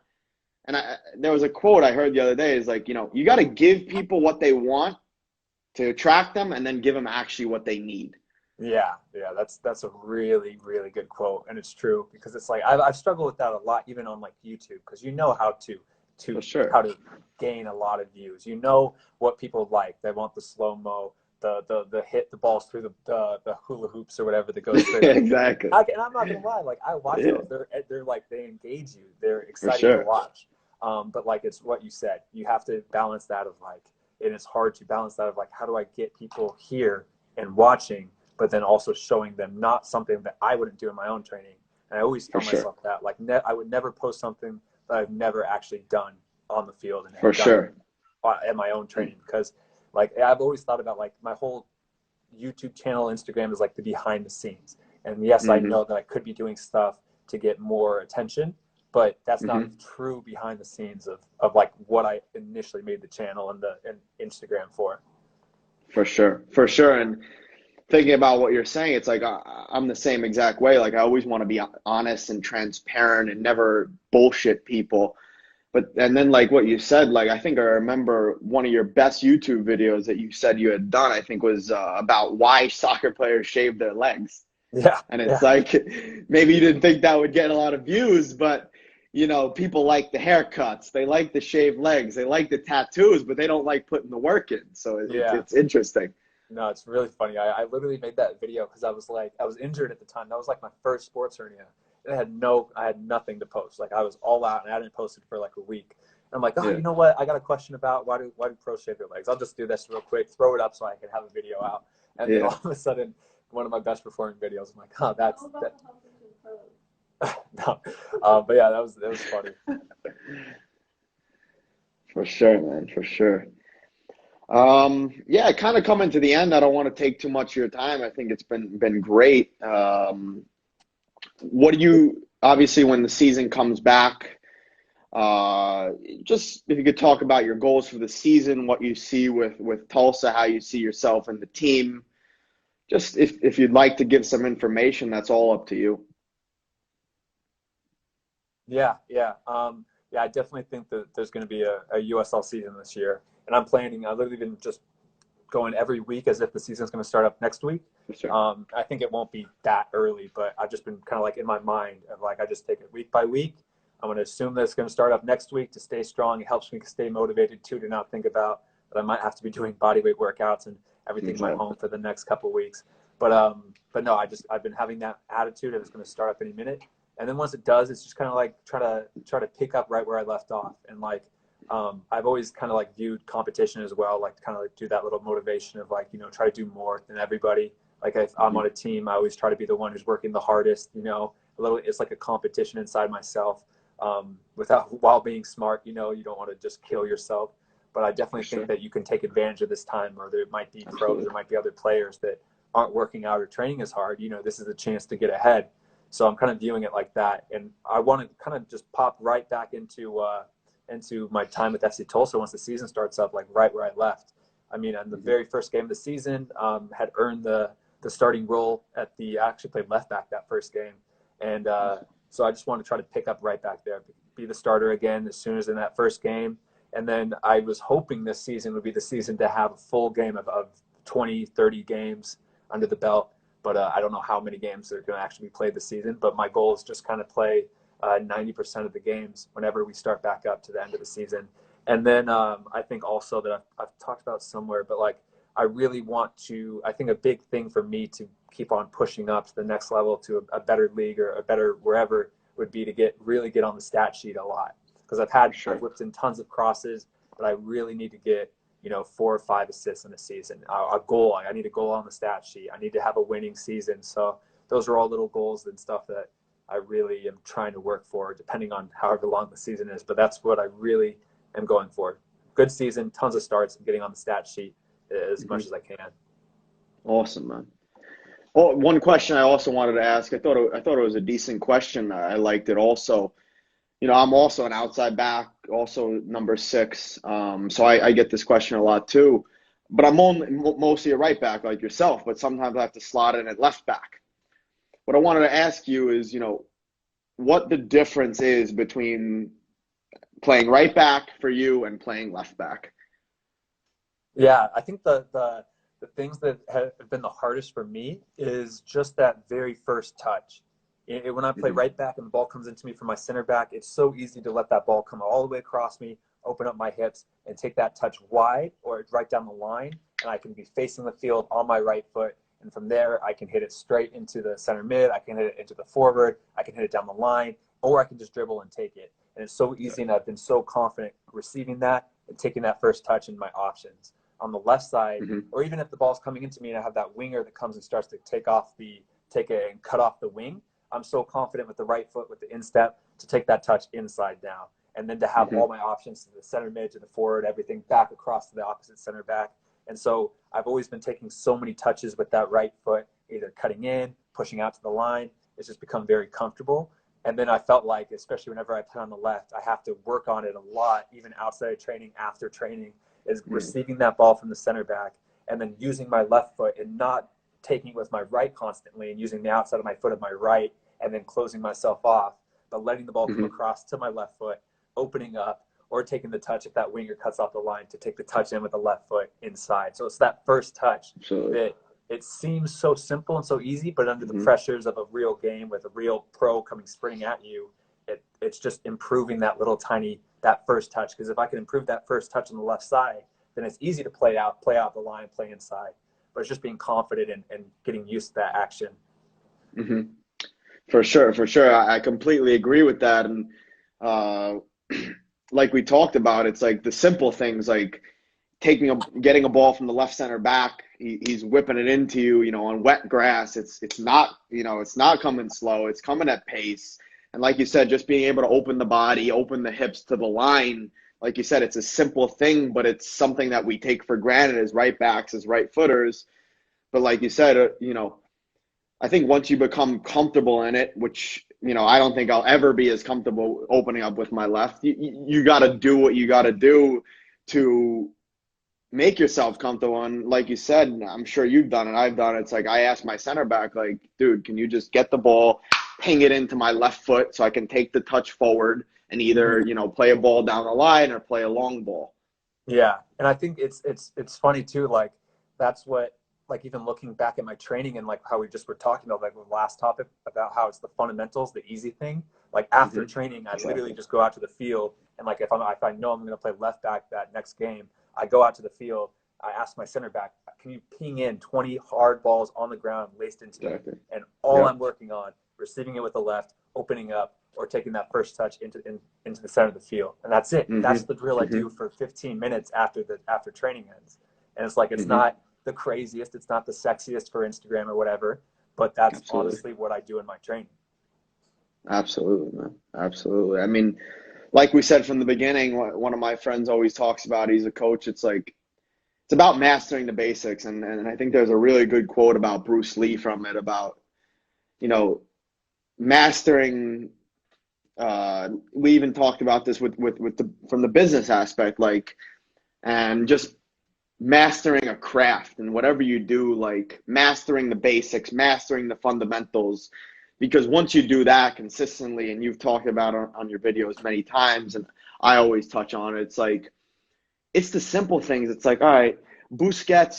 And there was a quote I heard the other day is like, you know, you got to give people what they want to attract them, and then give them actually what they need. Yeah, that's a really, really good quote, and it's true, because it's like I've struggled with that a lot, even on like YouTube, because you know how to how to gain a lot of views. You know what people like. They want the slow mo, the hit the balls through the hula hoops or whatever that goes straight. Exactly. And I'm not gonna lie, like I watch those. They're like, they engage you. They're exciting to watch. But like, it's what you said. You have to balance that of like, and it's hard to balance that of like, how do I get people here and watching, but then also showing them not something that I wouldn't do in my own training. And I always tell myself that, like, I would never post something that I've never actually done on the field and at my own training, because like I've always thought about like my whole YouTube channel, Instagram is like the behind the scenes. And yes, I know that I could be doing stuff to get more attention, but that's not true behind the scenes of like what I initially made the channel and Instagram for. For sure. And thinking about what you're saying, it's like I'm the same exact way. Like I always want to be honest and transparent and never bullshit people. And then like what you said, like I think I remember one of your best YouTube videos that you said you had done, I think was about why soccer players shave their legs. Yeah. And it's like, maybe you didn't think that would get a lot of views, but you know, people like the haircuts, they like the shaved legs, they like the tattoos, but they don't like putting the work in. So it's interesting. No, it's really funny. I literally made that video because I was injured at the time. That was like my first sports hernia. And I had nothing to post. Like I was all out and I hadn't posted for like a week. And I'm like, you know what? I got a question about why do pros shave their legs? I'll just do this real quick, throw it up so I can have a video out. And then all of a sudden, one of my best performing videos, I'm like, that's that. No. But yeah, that was funny. For sure, man. For sure. Yeah, kind of coming to the end. I don't want to take too much of your time. I think it's been great. What do you, obviously when the season comes back, just if you could talk about your goals for the season, what you see with Tulsa, how you see yourself and the team. Just if you'd like to give some information, that's all up to you. Yeah. I definitely think that there's going to be a USL season this year. And I've literally been just going every week as if the season's going to start up next week. Sure. I think it won't be that early, but I've just been kind of like in my mind of like, I just take it week by week. I'm going to assume that it's going to start up next week to stay strong. It helps me stay motivated too, to not think about that I might have to be doing bodyweight workouts and everything at home for the next couple of weeks. But no, I've been having that attitude that it's going to start up any minute. And then once it does, it's just kind of like try to pick up right where I left off. And like, I've always kind of like viewed competition as well, like kind of like do that little motivation of like, you know, try to do more than everybody. Like if I'm on a team, I always try to be the one who's working the hardest, you know, it's like a competition inside myself, while being smart, you know, you don't want to just kill yourself. But I definitely think that you can take advantage of this time, or there might be pros, there might be other players that aren't working out or training as hard. You know, this is a chance to get ahead. So I'm kind of viewing it like that. And I want to kind of just pop right back into my time with FC Tulsa once the season starts up, like right where I left. I mean, on the very first game of the season, had earned the starting role I actually played left back that first game. And so I just want to try to pick up right back there, be the starter again as soon as in that first game. And then I was hoping this season would be the season to have a full game of 20, 30 games under the belt. But I don't know how many games are going to actually be played this season. But my goal is just kind of play 90% of the games whenever we start back up to the end of the season. And then I think also that I've talked about somewhere, but like I really want to, I think a big thing for me to keep on pushing up to the next level to a better league or a better wherever would be to really get on the stat sheet a lot. Because I've whipped in tons of crosses, but I really need to get, you know, 4 or 5 assists in a season. A goal, I need a goal on the stat sheet. I need to have a winning season. So those are all little goals and stuff that I really am trying to work for, depending on however long the season is. But that's what I really am going for. Good season, tons of starts, and getting on the stat sheet as much as I can. Awesome, man. Oh, one question I also wanted to ask. I thought it was a decent question. I liked it also. I'm also an outside back, also number 6. So I get this question a lot too. But I'm mostly a right back like yourself, but sometimes I have to slot in at left back. What I wanted to ask you is, what the difference is between playing right back for you and playing left back. Yeah, I think the things that have been the hardest for me is just that very first touch. When I play Mm-hmm. right back and the ball comes into me from my center back, it's so easy to let that ball come all the way across me, open up my hips, and take that touch wide or right down the line. And I can be facing the field on my right foot. And from there, I can hit it straight into the center mid. I can hit it into the forward. I can hit it down the line, or I can just dribble and take it. And it's so easy, and I've been so confident receiving that and taking that first touch in my options. On the left side, Mm-hmm. or even if the ball's coming into me and I have that winger that comes and starts to take it and cut off the wing, I'm so confident with the right foot, with the instep, to take that touch inside down. And then to have Mm-hmm. all my options to the center mid, to the forward, everything back across to the opposite center back. And so I've always been taking so many touches with that right foot, either cutting in, pushing out to the line. It's just become very comfortable. And then I felt like, especially whenever I play on the left, I have to work on it a lot, even outside of training, after training, is receiving that ball from the center back and then using my left foot and not taking it with my right constantly and using the outside of my foot of my right and then closing myself off, but letting the ball come Mm-hmm. across to my left foot, opening up, or taking the touch if that winger cuts off the line to take the touch in with the left foot inside. So it's that first touch Absolutely. that it seems so simple and so easy, but under the Mm-hmm. pressures of a real game with a real pro coming sprinting at you, it's just improving that little tiny, that first touch. Because if I can improve that first touch on the left side, then it's easy to play out the line, play inside. But it's just being confident and getting used to that action. Mm-hmm. For sure, for sure. I completely agree with that. And uh, like we talked about, it's like the simple things like getting a ball from the left center back. He's whipping it into you, on wet grass. It's not, it's not coming slow. It's coming at pace. And like you said, just being able to open the body, open the hips to the line. Like you said, it's a simple thing, but it's something that we take for granted as right backs, as right footers. But like you said, I think once you become comfortable in it, which, I don't think I'll ever be as comfortable opening up with my left, you got to do what you got to do to make yourself comfortable. And like you said, I'm sure you've done it, I've done it. It's like I asked my center back, like, dude, can you just get the ball, ping it into my left foot so I can take the touch forward and either, play a ball down the line or play a long ball. Yeah. And I think it's funny too, like that's what, like even looking back at my training and like how we just were talking about like the last topic about how it's the fundamentals, the easy thing. Like after training, I literally just go out to the field and like if I know I'm going to play left back that next game, I go out to the field. I ask my center back, can you ping in 20 hard balls on the ground laced into me? And all I'm working on, receiving it with the left, opening up, or taking that first touch into the center of the field. And that's it. That's the drill I do for 15 minutes after training ends. And it's like, it's not the craziest, it's not the sexiest for Instagram or whatever, but that's honestly what I do in my training. Absolutely, man. Absolutely. I mean, like we said from the beginning, one of my friends always talks about, he's a coach, it's like, it's about mastering the basics. And I think there's a really good quote about Bruce Lee from it about, mastering, we even talked about this with from the business aspect, like, and just mastering a craft and whatever you do, like mastering the basics, mastering the fundamentals, because once you do that consistently, and you've talked about it on your videos many times, and I always touch on it, it's like, it's the simple things. It's like, all right, Busquets,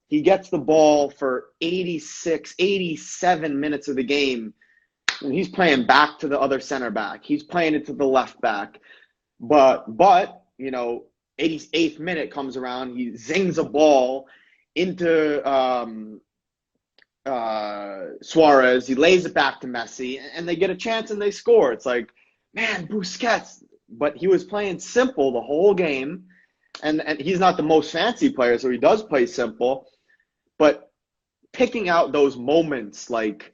he gets the ball for 86, 87 minutes of the game, and he's playing back to the other center back. He's playing it to the left back. But 88th minute comes around, he zings a ball into Suarez. He lays it back to Messi, and they get a chance and they score. It's like, man, Busquets. But he was playing simple the whole game, and he's not the most fancy player, so he does play simple. But picking out those moments, like,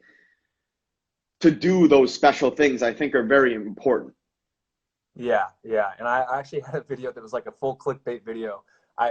to do those special things, I think are very important. Yeah. And I actually had a video that was like a full clickbait video.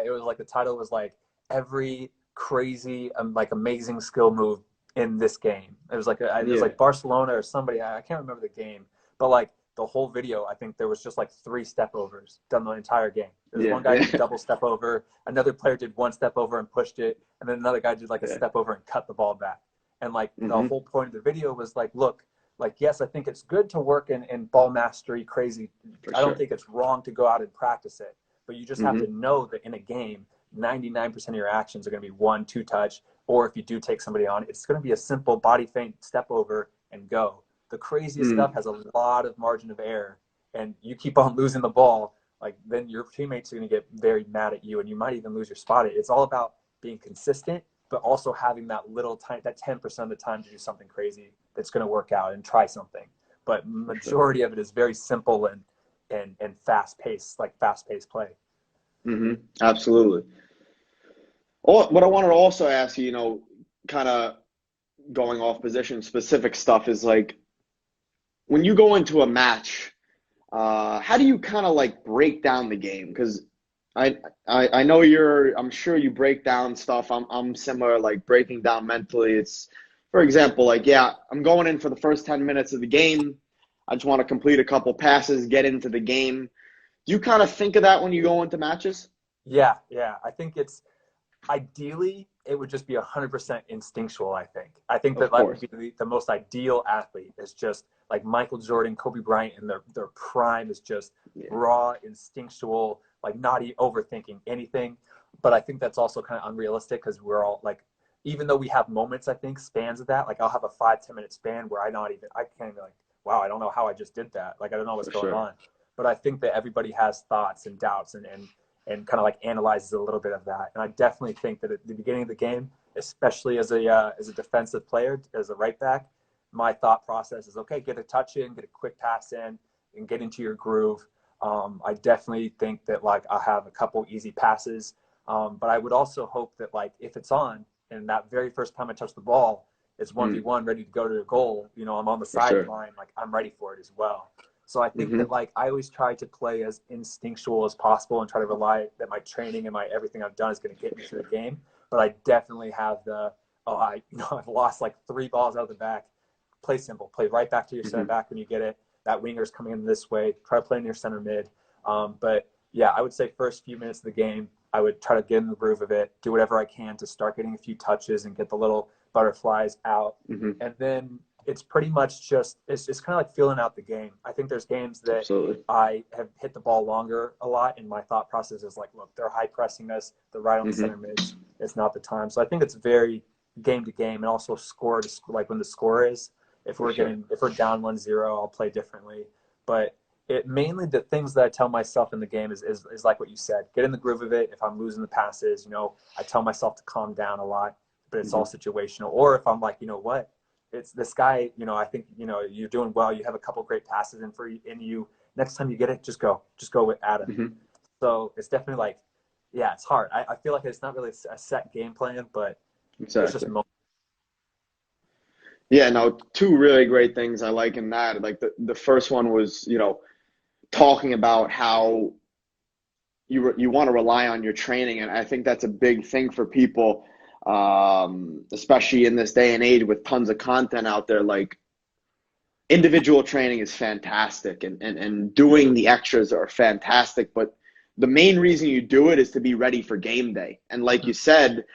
It was like, the title was like, every crazy, like amazing skill move in this game. It was like it was Yeah. like Barcelona or somebody. I can't remember the game, but like the whole video, I think there was just like 3 step overs done the entire game. There's one guy did a double step over, another player did 1 step over and pushed it, and then another guy did like a step over and cut the ball back. And like the whole point of the video was like, look, like, yes, I think it's good to work in ball mastery, crazy. I don't think it's wrong to go out and practice it, but you just have to know that in a game, 99% of your actions are going to be 1, 2 touch, or if you do take somebody on, it's going to be a simple body feint, step over, and go. The craziest stuff has a lot of margin of error, and you keep on losing the ball, like then your teammates are going to get very mad at you, and you might even lose your spot. It's all about being consistent, but also having that little time, that 10% of the time to do something crazy that's going to work out and try something. But majority of it is very simple and fast paced, like fast paced play. Absolutely. What I wanted to also ask you, kind of going off position specific stuff is like, when you go into a match, how do you kind of like break down the game? Because I know I'm sure you break down stuff. I'm similar, like breaking down mentally. It's, for example, like, yeah, I'm going in for the first 10 minutes of the game. I just want to complete a couple passes, get into the game. Do you kind of think of that when you go into matches? Yeah. I think it's ideally it would just be 100% instinctual. I think that would be the most ideal athlete is just like Michael Jordan, Kobe Bryant, and their prime is just raw, instinctual, like not overthinking anything. But I think that's also kind of unrealistic because we're all like, even though we have moments, I think spans of that, like I'll have a 5-10 minute span where I can't even like, wow, I don't know how I just did that. Like, I don't know what's going on. But I think that everybody has thoughts and doubts and kind of like analyzes a little bit of that. And I definitely think that at the beginning of the game, especially as a defensive player, as a right back, my thought process is, okay, get a touch in, get a quick pass in, and get into your groove. I definitely think that like I'll have a couple easy passes. But I would also hope that like if it's on and that very first time I touch the ball, it's 1v1 ready to go to the goal. I'm on the sideline, like I'm ready for it as well. So I think that like I always try to play as instinctual as possible and try to rely that my training and my everything I've done is going to get me through the game. But I definitely have I've lost like 3 balls out of the back. Play simple, play right back to your center back when you get it. That winger's coming in this way. Try to play in your center mid. But yeah, I would say first few minutes of the game, I would try to get in the groove of it, do whatever I can to start getting a few touches and get the little butterflies out. And then it's pretty much just, it's kind of like feeling out the game. I think there's games that I have hit the ball longer a lot, and my thought process is like, look, they're high pressing us, they're right on the center mids. It's not the time. So I think it's very game to game, and also score to like when the score is. If we're down 1-0, I'll play differently. But it mainly the things that I tell myself in the game is like what you said. Get in the groove of it. If I'm losing the passes, I tell myself to calm down a lot, but it's all situational. Or if I'm like, you know what, it's this guy, I think, you're doing well. You have a couple great passes in you. Next time you get it, just go at him. So it's definitely like, yeah, it's hard. I feel like it's not really a set game plan, but it's just moments. Yeah, no, 2 really great things I like in that. Like the first one was, talking about how you want to rely on your training. And I think that's a big thing for people, especially in this day and age with tons of content out there. Like, individual training is fantastic and doing the extras are fantastic. But the main reason you do it is to be ready for game day. And like you said,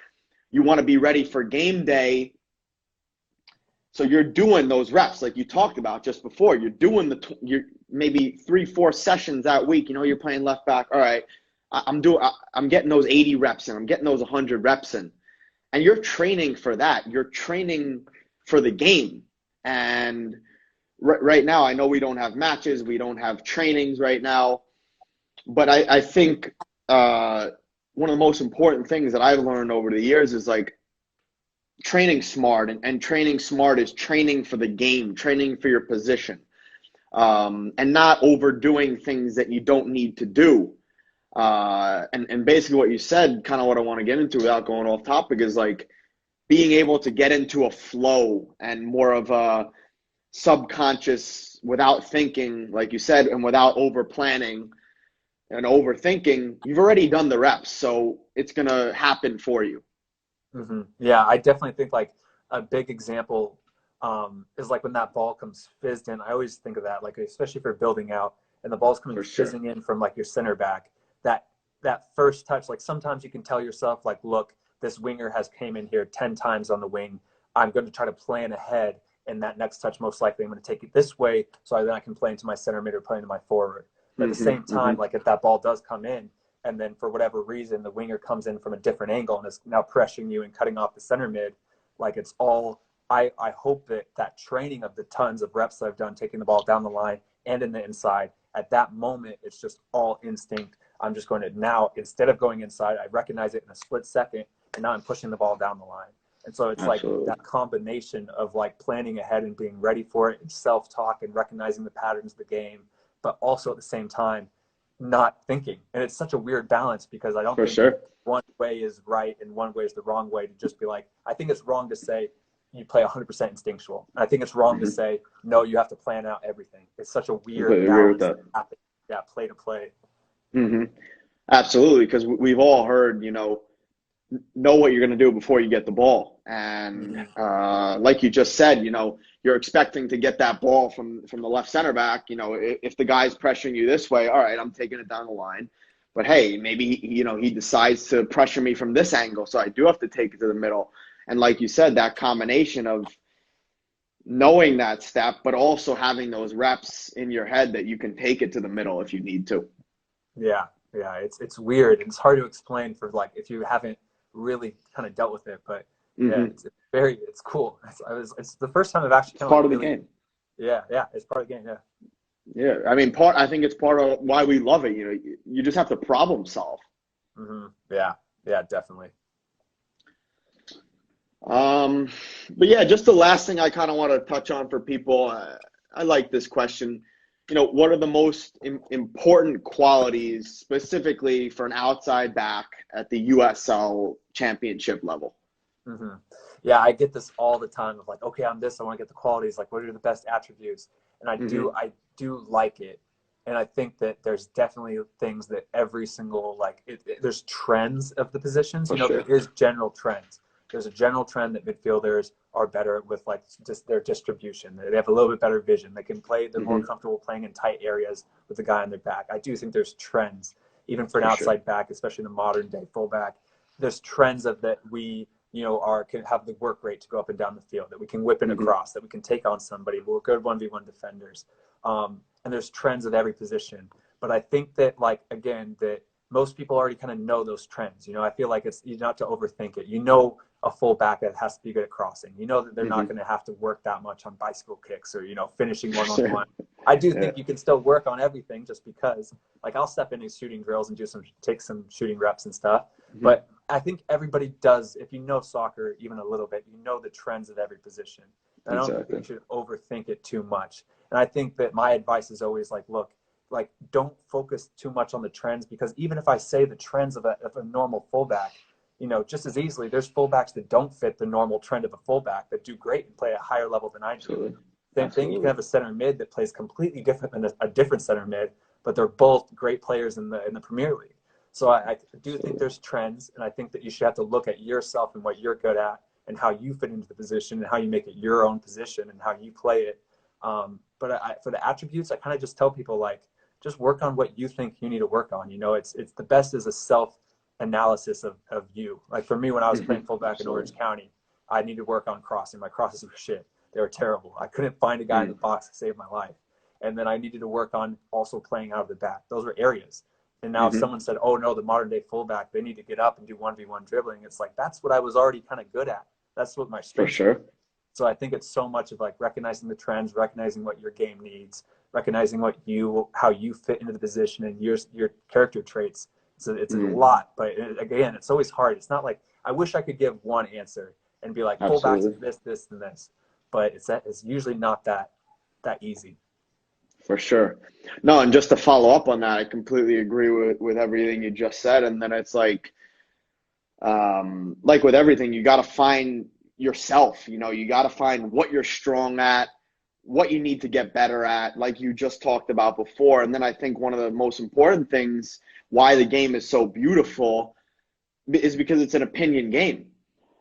you want to be ready for game day. So you're doing those reps like you talked about just before. You're doing you're maybe 3-4 sessions that week. You're playing left back. All right, I'm getting those 80 reps in. I'm getting those 100 reps in, and you're training for that. You're training for the game. And right now, I know we don't have matches, we don't have trainings right now, but I think one of the most important things that I've learned over the years is like, training smart, and training smart is training for the game, training for your position, and not overdoing things that you don't need to do. And basically what you said, kind of what I want to get into without going off topic, is like being able to get into a flow and more of a subconscious without thinking, like you said, and without over planning and overthinking. You've already done the reps, so it's going to happen for you. Yeah, I definitely think like a big example is like when that ball comes fizzed in. I always think of that, like especially if you're building out and the ball's coming For sure. fizzing in from like your center back. That that first touch, like sometimes you can tell yourself, like, look, this winger has came in here 10 times on the wing. I'm going to try to plan ahead, and that next touch most likely I'm going to take it this way, so then I can play into my center mid or play into my forward. But at the same time, like if that ball does come in, and then for whatever reason the winger comes in from a different angle and is now pressuring you and cutting off the center mid, like it's all I hope that that training of the tons of reps that I've done taking the ball down the line and in the inside, at that moment it's just all instinct. I'm just going to now, instead of going inside, I recognize it in a split second, and now I'm pushing the ball down the line. And so it's like Absolutely. that combination of like planning ahead and being ready for it and self-talk and recognizing the patterns of the game, but also at the same time not thinking. And it's such a weird balance because I don't For think sure. one way is right and one way is the wrong way to just be like, I think it's wrong to say you play 100% instinctual. And I think it's wrong to say, no, you have to plan out everything. It's such a weird Completely agree with balance. that. Yeah, play to play. Absolutely, because we've all heard, know what you're going to do before you get the ball. And like you just said, you're expecting to get that ball from the left center back. If the guy's pressuring you this way, all right, I'm taking it down the line. But hey, maybe, he decides to pressure me from this angle. So I do have to take it to the middle. And like you said, that combination of knowing that step, but also having those reps in your head that you can take it to the middle if you need to. Yeah, yeah, it's weird. It's hard to explain for like if you haven't really kind of dealt with it. But yeah, it's cool. It's the first time I've actually It's kind of part like of the really, game. yeah, it's part of the game. Yeah, Yeah, I mean, I think it's part of why we love it. You just have to problem solve. yeah, yeah, definitely. But yeah, just the last thing I kind of want to touch on for people. I like this question. What are the most important qualities specifically for an outside back at the USL Championship level? hmm Yeah, I get this all the time of like, okay, I'm this. I want to get the qualities. Like, what are the best attributes? And I do like it. And I think that there's definitely things that every single like there's trends of the positions. For There sure. is general trends. There's a general trend that midfielders are better with like just their distribution. They have a little bit better vision. They can play. They're more comfortable playing in tight areas with the guy on their back. I do think there's trends, even for an For sure. outside back, especially in the modern day fullback. There's trends of that we can have the work rate to go up and down the field, that we can whip it across, that we can take on somebody. We're good 1v1 defenders. And there's trends at every position. But I think that, like, again, that most people already kind of know those trends. I feel like it's not to overthink it. A fullback that has to be good at crossing. That they're not going to have to work that much on bicycle kicks or, finishing one-on-one. I do Yeah. think you can still work on everything just because, like, I'll step into shooting drills and take some shooting reps and stuff. But I think everybody does, if you know soccer even a little bit, the trends of every position. And I don't think Exactly. you should overthink it too much. And I think that my advice is always like, look, like don't focus too much on the trends, because even if I say the trends of a normal fullback, just as easily, there's fullbacks that don't fit the normal trend of a fullback that do great and play at a higher level than I do. Absolutely. Same thing, you can have a center mid that plays completely different than a different center mid, but they're both great players in the Premier League. So I do think there's trends, and I think that you should have to look at yourself and what you're good at and how you fit into the position and how you make it your own position and how you play it. But for the attributes, I kind of just tell people, like, just work on what you think you need to work on. It's the best is a self-analysis of you. Like for me, when I was playing fullback in Orange County, I needed to work on crossing. My crosses were shit. They were terrible. I couldn't find a guy in the box to save my life. And then I needed to work on also playing out of the back. Those were areas. And now if someone said, oh, no, the modern day fullback, they need to get up and do 1v1 dribbling, it's like, that's what I was already kind of good at. That's what my For strengths sure. are. So I think it's so much of like recognizing the trends, recognizing what your game needs, recognizing how you fit into the position and your character traits. So it's a lot, but again, it's always hard. It's not like, I wish I could give one answer and be like, fullbacks Absolutely. is this, and this, but it's usually not that easy. For sure. No, and just to follow up on that, I completely agree with everything you just said. And then it's like with everything, you got to find yourself. You got to find what you're strong at, what you need to get better at, like you just talked about before. And then I think one of the most important things why the game is so beautiful is because it's an opinion game.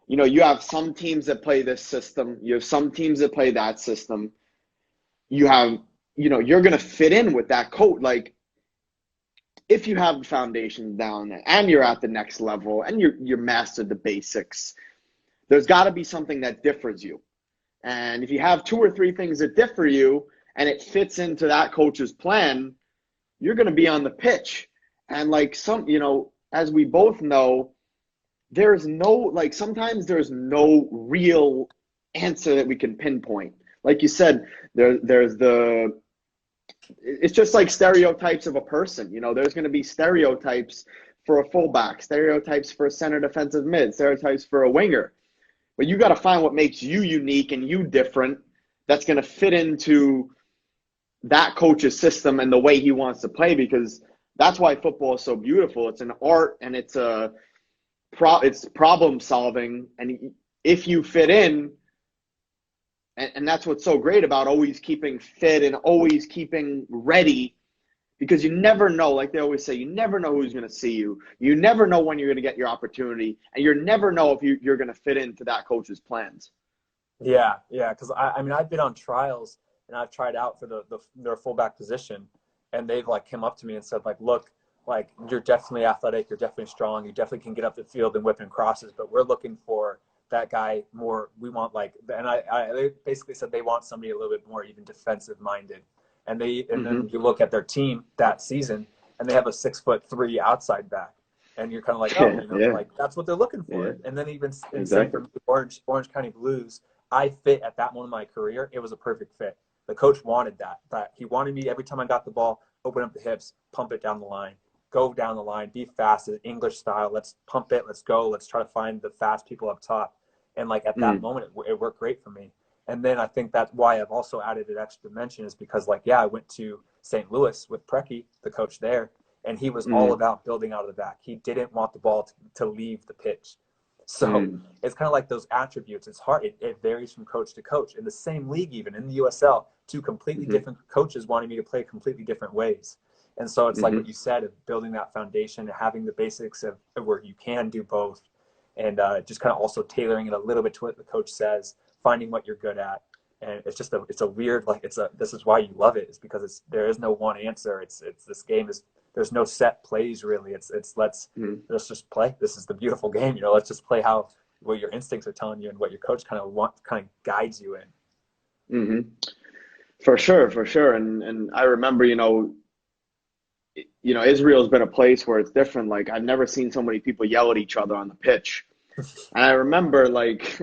you have some teams that play this system. You have some teams that play that system. You have, you're going to fit in with that coach. Like, if you have the foundation down and you're at the next level and you're mastered the basics, there's got to be something that differs you. And if you have 2 or 3 things that differ you and it fits into that coach's plan, you're going to be on the pitch. And like as we both know, sometimes there's no real answer that we can pinpoint. Like you said, it's just like stereotypes of a person. There's going to be stereotypes for a fullback, stereotypes for a center defensive mid, stereotypes for a winger. But you got to find what makes you unique and you different that's going to fit into that coach's system and the way he wants to play, because that's why football is so beautiful. It's an art and it's problem solving. And if you fit in, and that's what's so great about always keeping fit and always keeping ready, because you never know, like they always say, you never know who's going to see you. You never know when you're going to get your opportunity, and you never know if you're going to fit into that coach's plans. Yeah, because I've been on trials and I've tried out for their fullback position, and they've like come up to me and said like, look, like you're definitely athletic, you're definitely strong, you definitely can get up the field and whip in crosses, but we're looking for that guy more. We want they basically said they want somebody a little bit more even defensive minded. And then you look at their team that season and they have a 6'3" outside back. And you're kind of like, like that's what they're looking for. Yeah. And then even same for Orange County Blues, I fit at that moment in my career. It was a perfect fit. The coach wanted that he wanted me every time I got the ball, open up the hips, pump it down the line, go down the line, be fast, English style. Let's pump it. Let's go. Let's try to find the fast people up top. And like at that moment, it worked great for me. And then I think that's why I've also added an extra dimension, is because I went to St. Louis with Preki, the coach there, and he was all about building out of the back. He didn't want the ball to leave the pitch. So it's kind of like those attributes. It's hard. It varies from coach to coach. In the same league, even in the USL, 2 completely different coaches wanting me to play completely different ways. And so it's like what you said, of building that foundation, having the basics of where you can do both, and just kind of also tailoring it a little bit to what the coach says, finding what you're good at. And it's just it's a weird, this is why you love it, is because there is no one answer. This game there's no set plays really. Let's just play. This is the beautiful game. Let's just play what your instincts are telling you and what your coach kind of guides you in. For sure. And I remember, Israel's been a place where it's different. Like, I've never seen so many people yell at each other on the pitch. And I remember like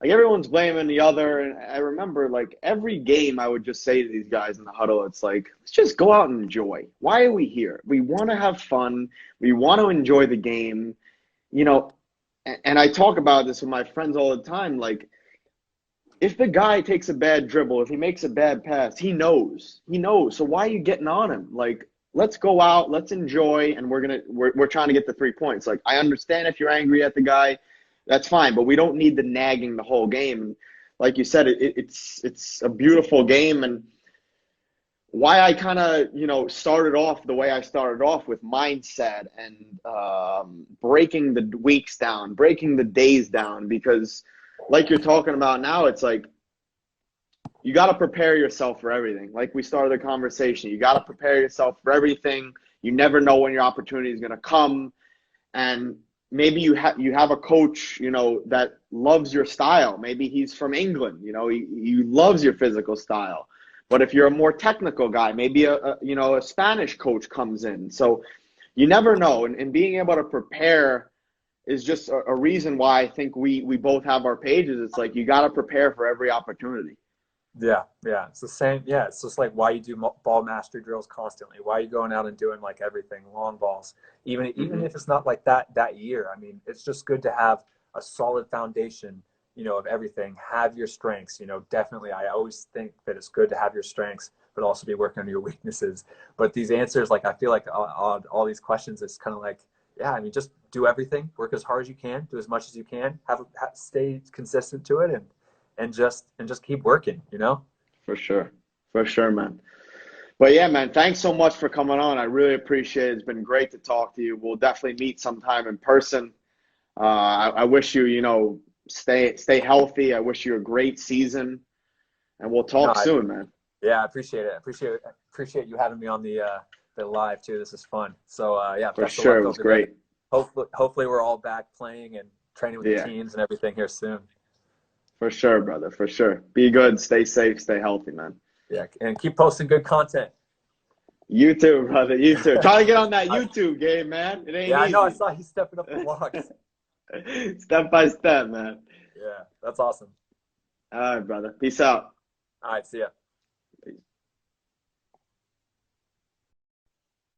everyone's blaming the other. And I remember every game I would just say to these guys in the huddle, it's like, let's just go out and enjoy. Why are we here? We want to have fun. We want to enjoy the game, and I talk about this with my friends all the time. Like, if the guy takes a bad dribble, if he makes a bad pass, he knows. So why are you getting on him? Like, let's go out, let's enjoy, and we're trying to get the 3 points. Like, I understand if you're angry at the guy, that's fine, but we don't need the nagging the whole game. Like you said, it's a beautiful game, and why I kind of started off the way I started off with mindset and breaking the weeks down, breaking the days down, because like you're talking about now, it's like you got to prepare yourself for everything. Like we started the conversation, you got to prepare yourself for everything. You never know when your opportunity is going to come, and maybe you have a coach, that loves your style. Maybe he's from England, he loves your physical style. But if you're a more technical guy, maybe a Spanish coach comes in. So you never know. And being able to prepare is just a reason why I think we both have our pages. It's like, you got to prepare for every opportunity. Yeah. It's the same. Yeah. It's just like why you do ball mastery drills constantly. Why are you going out and doing everything, long balls, even if it's not like that year. I mean, it's just good to have a solid foundation, of everything. Have your strengths, definitely. I always think that it's good to have your strengths, but also be working on your weaknesses. But these answers, I feel like all these questions, it's kind of like, yeah, I mean, just do everything, work as hard as you can, do as much as you can, stay consistent to it, and just keep working, For sure, man. But yeah, man, thanks so much for coming on. I really appreciate it. It's been great to talk to you. We'll definitely meet sometime in person. I wish you, stay healthy. I wish you a great season, and we'll talk soon, man. Yeah, I appreciate it. Appreciate you having me on the live too. This is fun. So yeah, for sure, it was great. Hopefully we're all back playing and training with the teams and everything here soon. For sure, brother. For sure. Be good. Stay safe. Stay healthy, man. Yeah, and keep posting good content. You too, brother. You too. Try to get on that YouTube game, man. It ain't easy. I know. I saw you stepping up the vlogs. Step by step, man. Yeah, that's awesome. All right, brother. Peace out. All right, see ya.